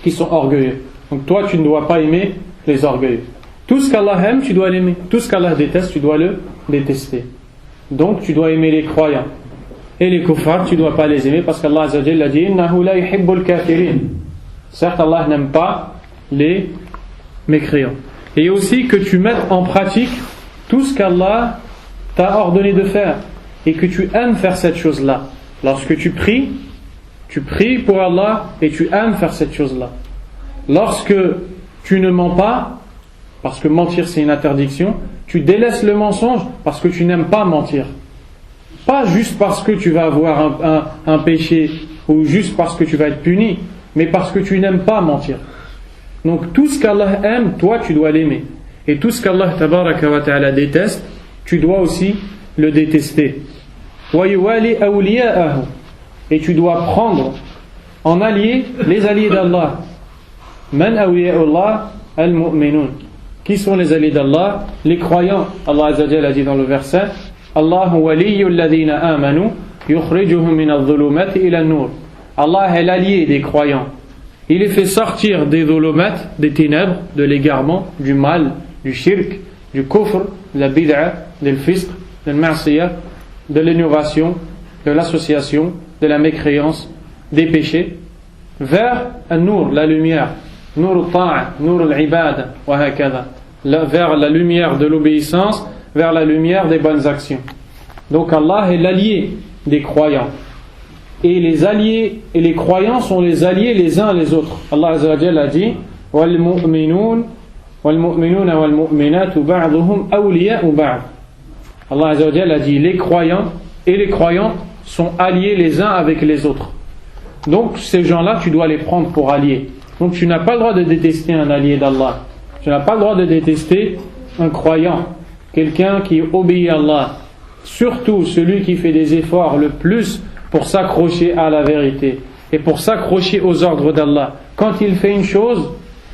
qui sont orgueilleux. Donc toi, tu ne dois pas aimer les orgueilleux. Tout ce qu'Allah aime, tu dois l'aimer. Tout ce qu'Allah déteste, tu dois le détester. Donc tu dois aimer les croyants. Et les kuffars, tu ne dois pas les aimer parce qu'Allah Azza wa Jalla a dit Innahu la yuhibbul kafirin. Certes, Allah n'aime pas les mécréants. Et aussi que tu mettes en pratique tout ce qu'Allah t'a ordonné de faire et que tu aimes faire cette chose-là. Lorsque tu pries pour Allah et tu aimes faire cette chose-là. Lorsque tu ne mens pas, parce que mentir c'est une interdiction, tu délaisses le mensonge parce que tu n'aimes pas mentir. Pas juste parce que tu vas avoir un péché ou juste parce que tu vas être puni, mais parce que tu n'aimes pas mentir. Donc tout ce qu'Allah aime, toi tu dois l'aimer. Et tout ce qu'Allah tabaraka wa ta'ala déteste, tu dois aussi le détester. Et tu dois prendre en allié les alliés d'Allah. Man awliya'ullah al-mu'minun. Qui sont les alliés d'Allah? Les croyants. Allah Azza wa Jalla a dit dans le verset Allahu waliyyu alladhina amanu yukhrijuhum min adh-dhulumati ila an-nur. Allah est l'allié des croyants. Il les fait sortir des dhulumat, des ténèbres, de l'égarement, du mal, du shirk, du kufr, de la bid'a, du fisq, de la ma'siyah, de l'innovation, de l'association, de la mécréance, des péchés, vers an-nur, la lumière, nur al-ta'a, nur al-ibada, wa hakadha, vers la lumière de l'obéissance, vers la lumière des bonnes actions. Donc Allah est l'allié des croyants. Et les alliés et les croyants sont les alliés les uns les autres. Allah Azza wa Jalla a dit وَالْمُؤْمِنُونَ وَالْمُؤْمِنَاتُ بَعْضُهُمْ أَوْلِيَاءُ بَعْضٍ. Allah Azza wa Jalla a dit les croyants et les croyantes sont alliés les uns avec les autres. Donc ces gens-là, tu dois les prendre pour alliés. Donc tu n'as pas le droit de détester un allié d'Allah. Tu n'as pas le droit de détester un croyant, quelqu'un qui obéit à Allah. Surtout celui qui fait des efforts le plus pour s'accrocher à la vérité et pour s'accrocher aux ordres d'Allah. Quand il fait une chose,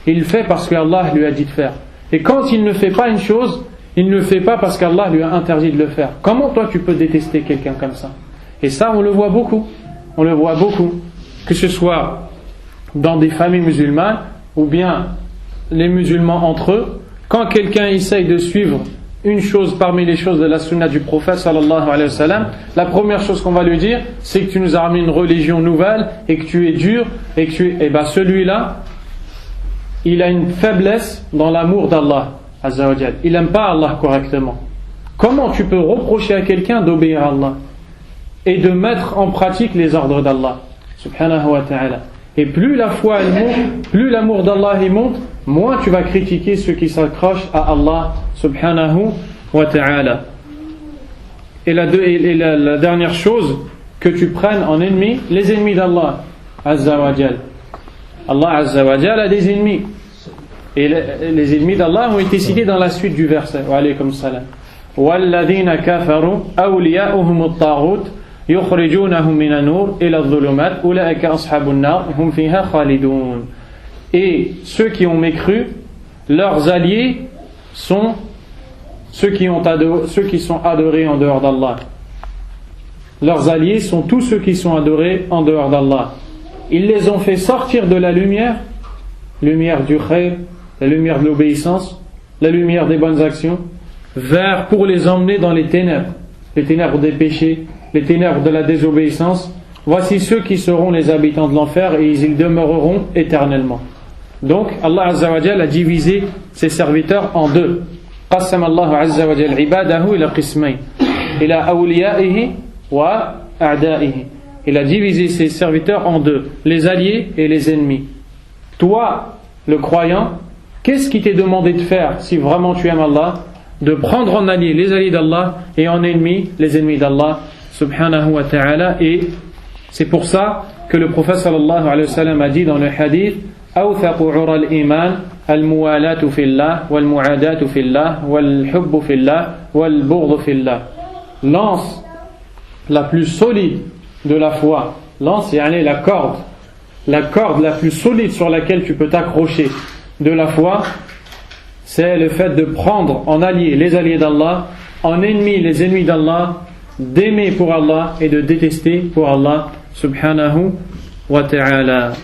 il le fait parce qu'Allah lui a dit de faire. Et quand il ne fait pas une chose, il ne le fait pas parce qu'Allah lui a interdit de le faire. Comment toi tu peux détester quelqu'un comme ça? Et ça on le voit beaucoup. On le voit beaucoup. Que ce soit dans des familles musulmanes ou bien les musulmans entre eux. Quand quelqu'un essaye de suivre une chose parmi les choses de la sunna du prophète sallallahu alayhi wa sallam, la première chose qu'on va lui dire, c'est que tu nous as ramené une religion nouvelle et que tu es dur et que celui-là, il a une faiblesse dans l'amour d'Allah Azza wa Jal. Il n'aime pas Allah correctement. Comment tu peux reprocher à quelqu'un d'obéir à Allah et de mettre en pratique les ordres d'Allah subhanahu wa ta'ala? Et plus la foi elle monte, plus l'amour d'Allah il monte, moins tu vas critiquer ceux qui s'accrochent à Allah subhanahu wa ta'ala. Et la dernière chose, que tu prennes en ennemi les ennemis d'Allah Azza wa Jal. Allah Azza wa Jal a des ennemis. Et les ennemis d'Allah ont été cités dans la suite du verset. Wa alaykum salam. وَالَّذِينَ كَفَرُوا أَوْلِيَاؤُهُمُ الطَّاغُوتُ يُخْرِجُونَهُم مِّنَ النُّورِ إِلَى الظُّلُمَاتِ أُولَئِكَ أَصْحَابُ النَّارِ هُمْ فِيهَا خَالِدُونَ. Et ceux qui ont mécru, leurs alliés sont ceux qui sont adorés en dehors d'Allah. Leurs alliés sont tous ceux qui sont adorés en dehors d'Allah. Ils les ont fait sortir de la lumière du khayr, la lumière de l'obéissance, la lumière des bonnes actions, pour les emmener dans les ténèbres des péchés, les ténèbres de la désobéissance. Voici ceux qui seront les habitants de l'enfer et ils y demeureront éternellement. Donc Allah Azza wa Jalla a divisé ses serviteurs en deux. قسم الله عز وجل عباده إلى قسمين إلى أوليائه وأعدائه. Il a divisé ses serviteurs en deux, les alliés et les ennemis. Toi, le croyant, qu'est-ce qui t'est demandé de faire si vraiment tu aimes Allah? De prendre en allié les alliés d'Allah et en ennemi les ennemis d'Allah subhanahu wa ta'ala. Et c'est pour ça que le prophète sallallahu alayhi wa sallam a dit dans le hadith أوثق عرى الإيمان الموالاة في الله والمعاداة في الله والحب في الله والبغض في الله. L'anse la plus solide de la foi, l'anse yani la corde la plus solide sur laquelle tu peux t'accrocher de la foi, c'est le fait de prendre en allié les alliés d'Allah, en ennemi les ennemis d'Allah, d'aimer pour Allah et de détester pour Allah subhanahu wa ta'ala.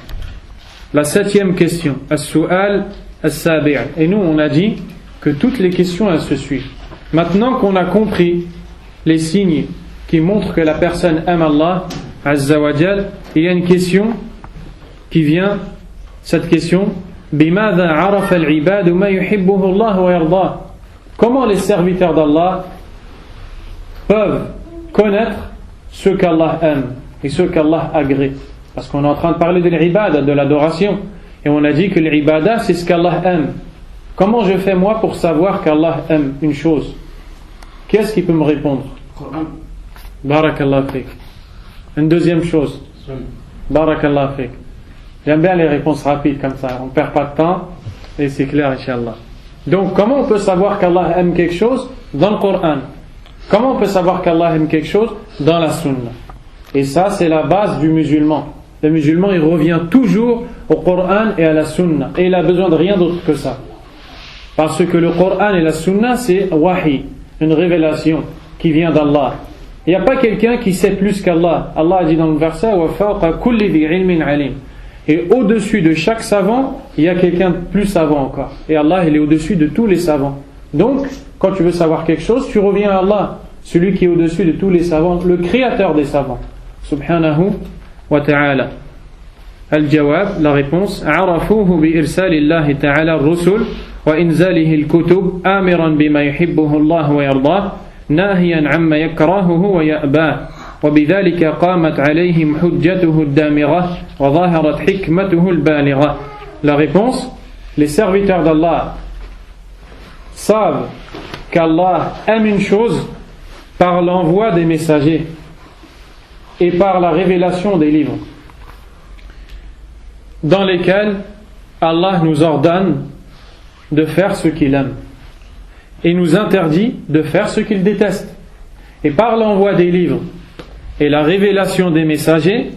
La 7e question, as-su'al as-sabi'. Et nous, on a dit que toutes les questions, elles se suivent. Maintenant qu'on a compris les signes qui montrent que la personne aime Allah Azza wa Jal, il y a une question qui vient, cette question, بِمَاذَا عَرَفَ الْعِبَادُ مَا يُحِبُّهُ اللَّهُ وَيَرْضَاهُ. Comment les serviteurs d'Allah peuvent connaître ce qu'Allah aime et ce qu'Allah agrée? Parce qu'on est en train de parler de l'ibada, de l'adoration, et on a dit que l'ibada c'est ce qu'Allah aime. Comment je fais moi pour savoir qu'Allah aime une chose? Qu'est-ce qui peut me répondre? Barakallah fik. Une deuxième chose. Barakallah fik. J'aime bien les réponses rapides comme ça, on ne perd pas de temps et c'est clair, Inch'Allah. Donc comment on peut savoir qu'Allah aime quelque chose? Dans le Coran. Comment on peut savoir qu'Allah aime quelque chose? Dans la Sunna. Et ça c'est la base du musulman. Le musulman il revient toujours au Coran et à la Sunna, et il a besoin de rien d'autre que ça. Parce que le Coran et la Sunna c'est wahi, une révélation qui vient d'Allah. Il n'y a pas quelqu'un qui sait plus qu'Allah. Allah a dit dans le verset wa fawqa kulli dhi ilmin alim. Et au-dessus de chaque savant, il y a quelqu'un de plus savant encore. Et Allah, il est au-dessus de tous les savants. Donc, quand tu veux savoir quelque chose, tu reviens à Allah, celui qui est au-dessus de tous les savants, le créateur des savants. Subhanahu wa ta'ala. Al-jawab, la réponse, عرفوه بإرسال الله تعالى الرسل وإنزاله الكتب آمرا بما يحبه الله ويرضاه ناهيا عما يكرهه ويأباه وبذلك قامت عليهم حجته الدامغة وظاهرت حكمته البالغة. La réponse, les serviteurs d'Allah savent qu'Allah aime une chose par l'envoi des messagers et par la révélation des livres dans lesquels Allah nous ordonne de faire ce qu'il aime et nous interdit de faire ce qu'il déteste. Et par l'envoi des livres et la révélation des messagers,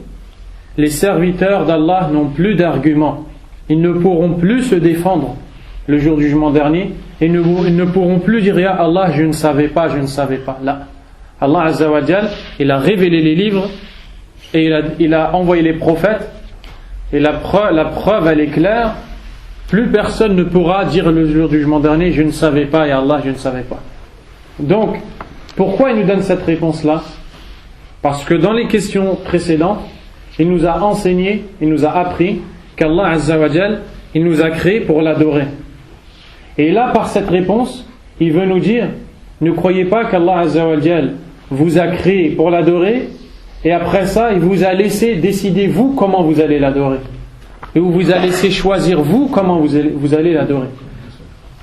les serviteurs d'Allah n'ont plus d'arguments. Ils ne pourront plus se défendre le jour du jugement dernier et ils ne pourront plus dire ya Allah, je ne savais pas, je ne savais pas. Là, Allah Azza wa Jal, il a révélé les livres et il a envoyé les prophètes, et la preuve elle est claire. Plus personne ne pourra dire le jour du jugement dernier je ne savais pas, ya Allah, je ne savais pas. Donc, pourquoi il nous donne cette réponse-là? Parce que dans les questions précédentes, il nous a enseigné, il nous a appris qu'Allah Azza wa Jal, il nous a créés pour l'adorer. Et là, par cette réponse, il veut nous dire, ne croyez pas qu'Allah Azza wa Jal vous a créé pour l'adorer, et après ça, il vous a laissé décider vous comment vous allez l'adorer. Et vous a laissé choisir vous comment vous allez l'adorer.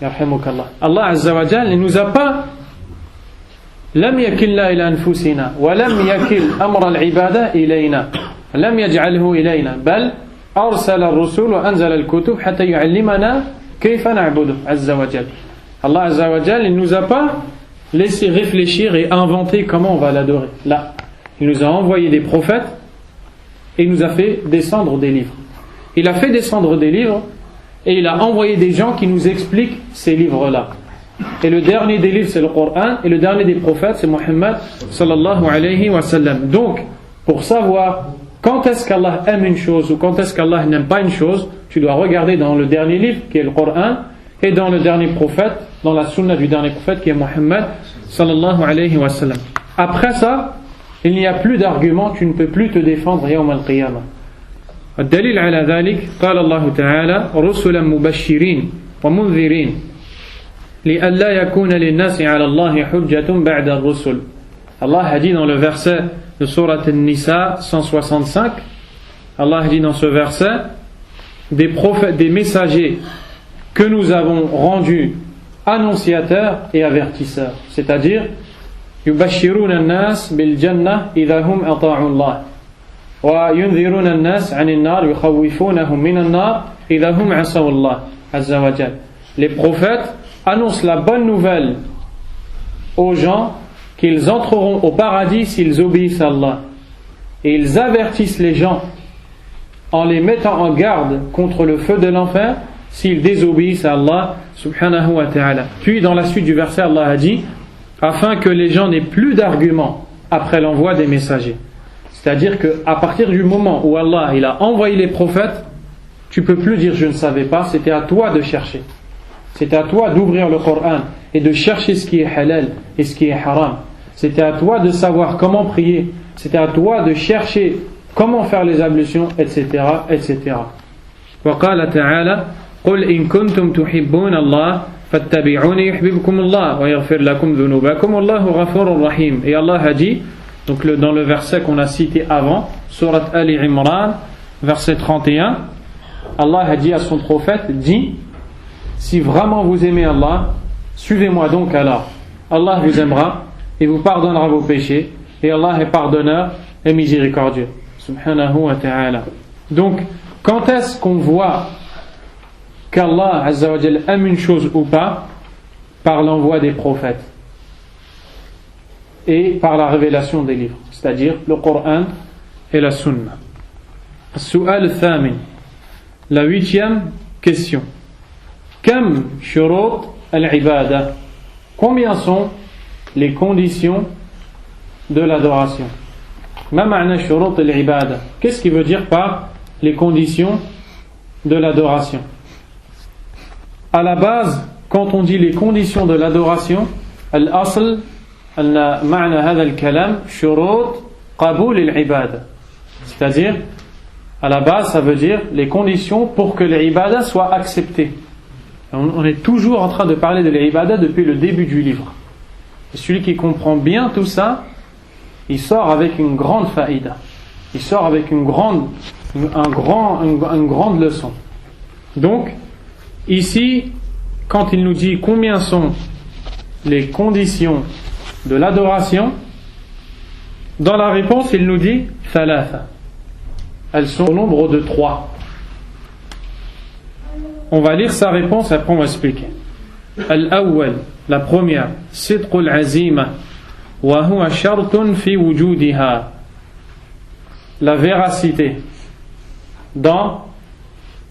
Yarhamukallah. Allah Azza wa Jal, il nous a pas لم يكلنا إلى أنفسنا ولم يكل أمر العبادة إلينا لم يجعله إلينا بل أرسل الرسول وأنزل الكتب حتى يعلمنا كيف نعبده عز وجل. Allah Azza wa Jal, il ne nous a pas laissé réfléchir et inventer comment on va l'adorer. Là, il nous a envoyé des prophètes et il nous a fait descendre des livres. Il a fait descendre des livres et il a envoyé des gens qui nous expliquent ces livres-là. Et le dernier des livres c'est le Coran, et le dernier des prophètes c'est Muhammad sallallahu alayhi wa sallam. Donc, pour savoir quand est-ce qu'Allah aime une chose ou quand est-ce qu'Allah n'aime pas une chose, tu dois regarder dans le dernier livre qui est le Coran et dans le dernier prophète, dans la sunna du dernier prophète qui est Muhammad sallallahu alayhi wa sallam. Après ça, il n'y a plus d'argument, tu ne peux plus te défendre yawm al-qiyamah. الدليل على ذلك قال الله تعالى رسلا مبشرين ومنذرين لئلا يكون للناس على الله حجة بعد الرسل. Allah a dit dans le verset de Surat An-Nisa 165, Allah a dit dans ce verset, des prophètes, des messagers que nous avons rendus annonciateurs et avertisseurs, c'est-à-dire يبشرون الناس بالجنة إذا هم أطاعوا الله وينذرون الناس عن النار يخوفونهم من النار إذا هم عصوا الله عز وجل. Les prophètes annoncent la bonne nouvelle aux gens qu'ils entreront au paradis s'ils obéissent à Allah, et ils avertissent les gens en les mettant en garde contre le feu de l'enfer s'ils désobéissent à Allah subhanahu wa ta'ala. Puis dans la suite du verset, Allah a dit afin que les gens n'aient plus d'arguments après l'envoi des messagers. C'est-à-dire qu'à partir du moment où Allah il a envoyé les prophètes, tu peux plus dire je ne savais pas, c'était à toi de chercher. C'était à toi d'ouvrir le Coran et de chercher ce qui est halal et ce qui est haram. C'était à toi de savoir comment prier. C'était à toi de chercher comment faire les ablutions, etc., etc. وقال تعالى قل إن كنتم تحبون الله فاتبعوني يحببكم الله ويغفر لكم ذنوبكم والله غفور رحيم. Et Allah a dit, donc dans le verset qu'on a cité avant, Surat Ali Imran, verset 31, Allah a dit à son prophète, dis, si vraiment vous aimez Allah, suivez-moi donc alors. Allah vous aimera et vous pardonnera vos péchés, et Allah est pardonneur et miséricordieux. Subhanahu wa ta'ala. Donc, quand est-ce qu'on voit qu'Allah Azza wa Jal aime une chose ou pas? Par l'envoi des prophètes et par la révélation des livres, c'est-à-dire le Coran et la Sunna. Su'al al-Thamin, la 8e question. Kam shurut al-ibada? Combien sont les conditions de l'adoration? Ma ma'na shurut al-ibada? Qu'est-ce qu'il veut dire par les conditions de l'adoration? À la base, quand on dit les conditions de l'adoration, al-asl anna ma'na hadha al-kalam shurut qabul al-ibada. C'est-à-dire, à la base, ça veut dire les conditions pour que l'ibada soit acceptée. On est toujours en train de parler de l'ibada depuis le début du livre. Et celui qui comprend bien tout ça, il sort avec une grande faïda. Il sort avec une grande leçon. Donc, ici, quand il nous dit combien sont les conditions de l'adoration, dans la réponse, il nous dit thalatha. Elles sont au nombre de 3. On va lire sa réponse, après on va expliquer. Al-awwal, la première, sidqul azima, wa huwa shartun fi wujudiha. La véracité dans,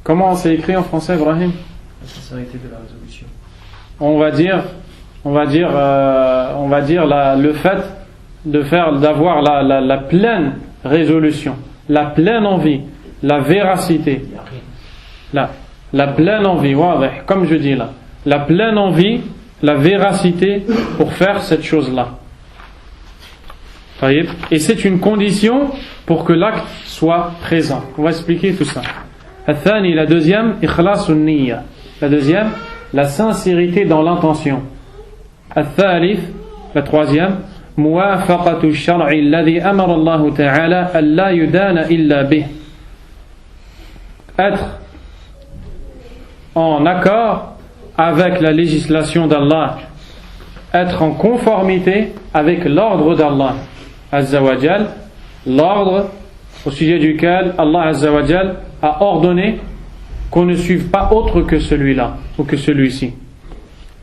comment c'est écrit en français, Ibrahim? La sincérité de la résolution. On va dire le fait d'avoir la pleine résolution, la pleine envie, la véracité, la pleine envie, comme je dis là, la pleine envie, la véracité pour faire cette chose-là. Et c'est une condition pour que l'acte soit présent. On va expliquer tout ça. La deuxième, ikhlasun niyya. La deuxième, la sincérité dans l'intention. La troisième, muwafaqatu shar'i alladhi amara Allah ta'ala alla yudana illa bih. Être en accord avec la législation d'Allah, être en conformité avec l'ordre d'Allah Azza wa Jal, l'ordre au sujet duquel Allah Azza wa Jal a ordonné qu'on ne suive pas autre que celui-là ou que celui-ci.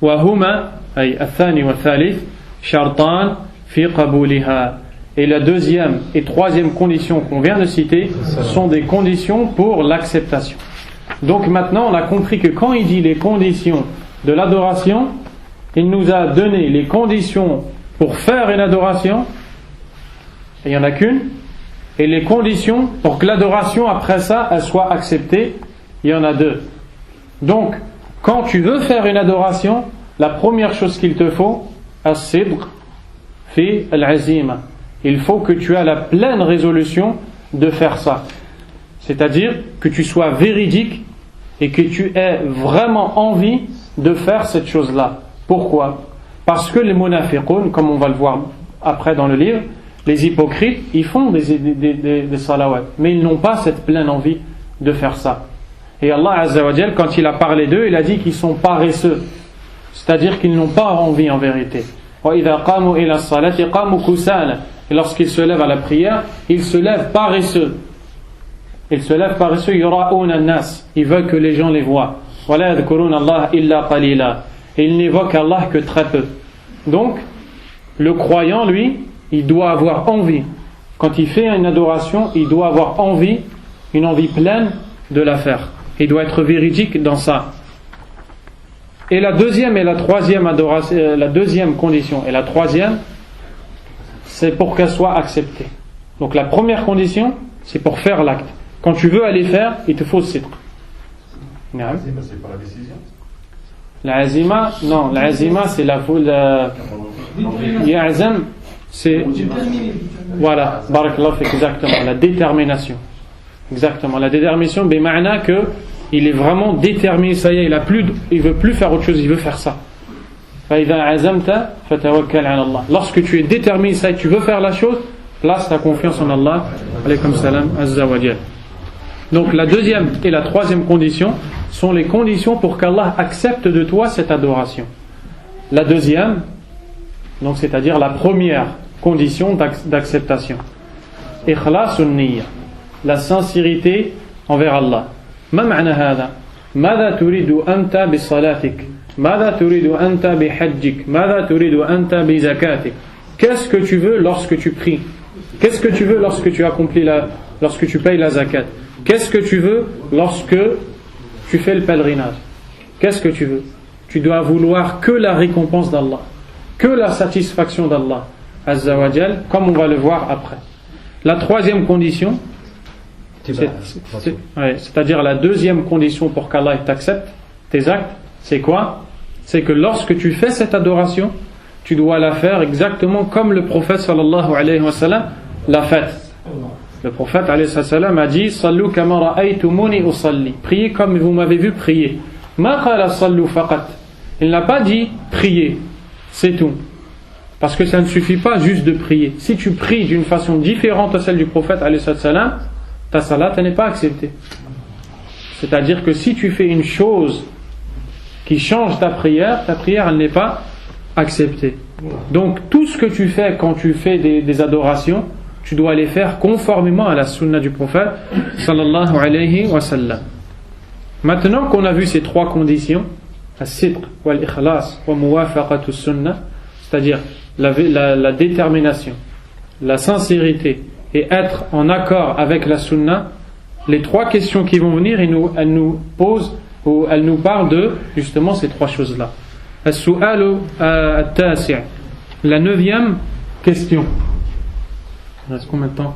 Wa huma ay athani wa thalith shartan fi qabuliha. Et la deuxième et troisième condition qu'on vient de citer sont des conditions pour l'acceptation. Donc maintenant on a compris que quand il dit les conditions de l'adoration, il nous a donné les conditions pour faire une adoration, et il n'y en a qu'une, et les conditions pour que l'adoration après ça elle soit acceptée, il y en a 2. Donc quand tu veux faire une adoration, la première chose qu'il te faut, as-sidq fi al-azima, il faut que tu aies la pleine résolution de faire ça, c'est-à-dire que tu sois véridique et que tu aies vraiment envie de faire cette chose-là. Pourquoi? Parce que les munafiqun, comme on va le voir après dans le livre, les hypocrites, ils font des salawats, mais ils n'ont pas cette pleine envie de faire ça. Et Allah Azza wa Jal, quand il a parlé d'eux, il a dit qu'ils sont paresseux, c'est-à-dire qu'ils n'ont pas envie en vérité. وَإِذَا قَامُوا إِلَى الصَّلَاةِ قَامُوا كُسَالًا. Et lorsqu'ils se lèvent à la prière, ils se lèvent paresseux. Ils se lèvent paresseux, يُرَاءُونَ النَّاسِ. Ils veulent que les gens les voient. وَلَا يَذْكُرُونَ اللَّهَ إِلَّا قَلِيلًا. Et ils n'évoquent Allah que très peu. Donc, le croyant, lui, il doit avoir envie. Quand il fait une adoration, il doit avoir envie, une envie pleine de la faire. Il doit être véridique dans ça. Et la deuxième et la troisième adoration, la deuxième condition et la troisième, c'est pour qu'elle soit acceptée. Donc la première condition, c'est pour faire l'acte. Quand tu veux aller faire, il te faut le sidq. Naam. C'est pas la décision. L'azima, non, l'azima c'est la foule. Ya'zam, c'est. Voilà, barakallahu fik, exactement, la détermination. Exactement, la détermination, bima'na que il est vraiment déterminé, ça y est, il veut plus faire autre chose, il veut faire ça. فإذا عزمت فتوكل على الله. Lorsque tu es déterminé, ça y est, tu veux faire la chose, place ta confiance en Allah. Alaykum salam, azza wa jal. Donc la deuxième et la troisième condition sont les conditions pour qu'Allah accepte de toi cette adoration. La deuxième, donc c'est-à-dire la première condition d'acceptation, ikhlasun niyya, la sincérité envers Allah. ما معنى هذا؟ ماذا تريد أنت بصلاتك؟ ماذا تريد أنت بحجك؟ ماذا تريد أنت بزكاتك؟ Qu'est-ce que tu veux lorsque tu pries? Qu'est-ce que tu veux lorsque tu accomplis lorsque tu payes la zakat? Qu'est-ce que tu veux lorsque tu fais le pèlerinage? Qu'est-ce que tu veux? Tu dois vouloir que la récompense d'Allah, que la satisfaction d'Allah Azza wa Jal, comme on va le voir après. La troisième condition, c'est-à-dire la deuxième condition pour qu'Allah t'accepte tes actes, c'est quoi? C'est que lorsque tu fais cette adoration, tu dois la faire exactement comme le prophète sallallahu alayhi wa sallam l'a faite. Le prophète alayhi wa sallam a dit Sallu kama ra'aytumuni usalli. Priez comme vous m'avez vu prier. Ma qala sallu faqat. Il n'a pas dit prier, c'est tout. Parce que ça ne suffit pas juste de prier. Si tu pries d'une façon différente à celle du prophète alayhi wa sallam, ta salat n'est pas acceptée. C'est-à-dire que si tu fais une chose qui change ta prière elle n'est pas acceptée. Donc tout ce que tu fais quand tu fais des adorations, tu dois les faire conformément à la sunna du prophète sallallahu alayhi wa sallam. Maintenant qu'on a vu ces trois conditions, as-sidq wal-ikhlas wa muwafaqatu sunnah, c'est-à-dire la détermination, la sincérité et être en accord avec la sunna, les trois questions qui vont venir, elles nous posent ou elles nous parlent de justement ces trois choses-là. As-su'alu at-tasi', la 9e question. Il reste combien de temps?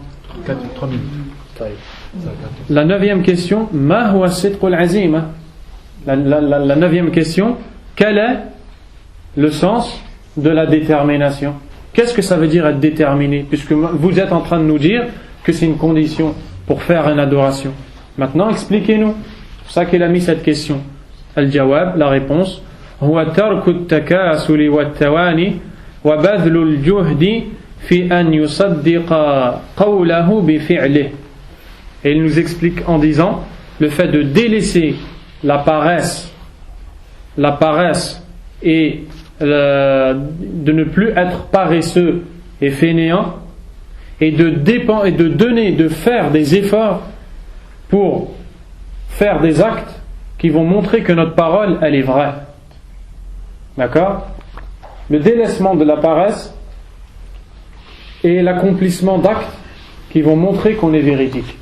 3 minutes. La 9e question, ma huwa as-sidqu al-azima? La 9e question, quel est le sens de la détermination? Qu'est-ce que ça veut dire être déterminé? Puisque vous êtes en train de nous dire que c'est une condition pour faire une adoration. Maintenant, expliquez-nous. C'est pour ça qu'il a mis cette question. Al-jawab, la réponse. Huwa tarku at-takasuli wat-tawani wa badlu al-juhdi fi an yusaddiqa qawlahu bi fi'lihi. Et il nous explique en disant le fait de délaisser la paresse et de ne plus être paresseux et fainéant, et de faire des efforts pour faire des actes qui vont montrer que notre parole elle est vraie. D'accord? Le délaissement de la paresse et l'accomplissement d'actes qui vont montrer qu'on est véridique.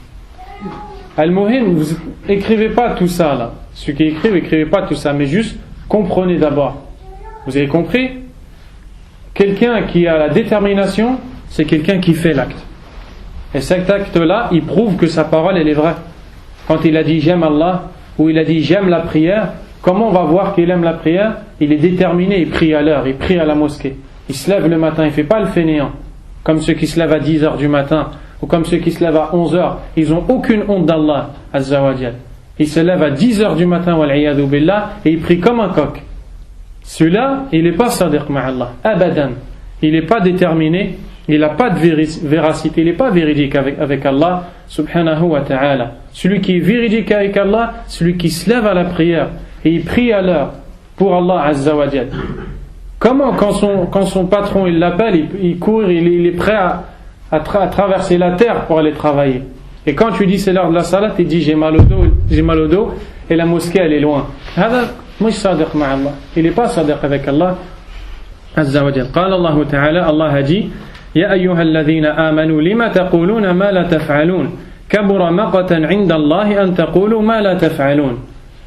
Al-Muhim, vous écrivez pas tout ça là. Ceux qui écrivent, écrivez pas tout ça, mais juste comprenez d'abord. Vous avez compris? Quelqu'un qui a la détermination, c'est quelqu'un qui fait l'acte. Et cet acte-là, il prouve que sa parole, elle est vraie. Quand il a dit j'aime Allah, ou il a dit j'aime la prière, comment on va voir qu'il aime la prière? Il est déterminé, il prie à l'heure, il prie à la mosquée. Il se lève le matin, il ne fait pas le fainéant. Comme ceux qui se lèvent à 10h du matin, ou comme ceux qui se lèvent à 11h. Ils n'ont aucune honte d'Allah, Azza wa Jal. Ils se lèvent à 10h du matin, wal-iyadhu billah, et ils prient comme un coq. Celui-là, il n'est pas sadiq ma'Allah, abadan. Il n'est pas déterminé, il n'a pas de véracité, il n'est pas véridique avec Allah, subhanahu wa ta'ala. Celui qui est véridique avec Allah, celui qui se lève à la prière et il prie à l'heure pour Allah Azza wa Jal. Comment, quand son patron il l'appelle, il court, il est prêt à traverser la terre pour aller travailler. Et quand tu dis c'est l'heure de la salat, il dit j'ai mal au dos, et la mosquée elle est loin. مش صادق مع الله. Il n'est pas صادق avec Allah عز وجل. قال الله تعالى, Allah a dit يا أيها الذين آمنوا لما تقولون ما لا تفعلون كبر مقتا عند الله أن تقولوا ما لا تفعلون.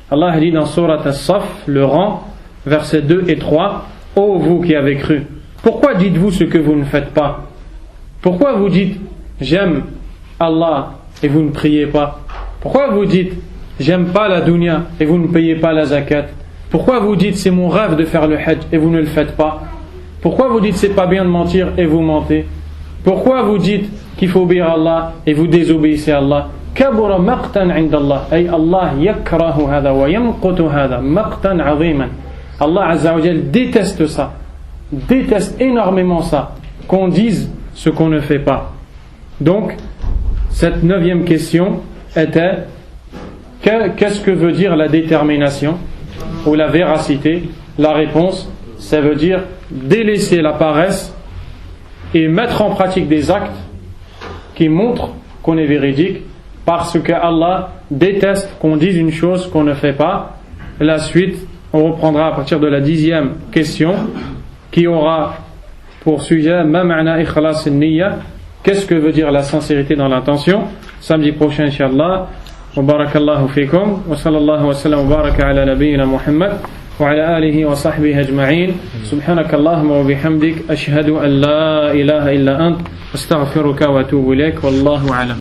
Allah a dit dans Surat As-Saff, le rang, versets 2 et 3, ô vous qui avez cru, pourquoi dites-vous ce que vous ne faites pas? Pourquoi vous dites j'aime Allah et vous ne priez pas? Pourquoi vous dites j'aime pas la dunya et vous ne payez pas la zakat? Pourquoi vous dites c'est mon rêve de faire le hajj et vous ne le faites pas? Pourquoi vous dites c'est pas bien de mentir et vous mentez? Pourquoi vous dites qu'il faut obéir à Allah et vous désobéissez à Allah? كبر مقتا عند الله أي الله يكره هذا ويمقت هذا مقتا عظيما. Allah Azza wa Jal déteste ça, déteste énormément ça, qu'on dise ce qu'on ne fait pas. Donc cette 9e question était qu'est-ce que veut dire la détermination ou la véracité? La réponse, ça veut dire délaisser la paresse et mettre en pratique des actes qui montrent qu'on est véridique, parce que Allah déteste qu'on dise une chose qu'on ne fait pas. La suite, on reprendra à partir de la 10e question qui aura pour sujet Ma ma'na ikhlas an-niyya, qu'est-ce que veut dire la sincérité dans l'intention? Samedi prochain, Inch'Allah. Wa barakallahu fikum wa sallallahu wa sallam wa baraka ala nabiyyina Muhammad wa ala alihi wa sahbihi ajma'in. Subhanakallahumma wa bihamdik ashhadu an la ilaha illa ant astaghfiruka wa atubu ilayk wallahu a'lam.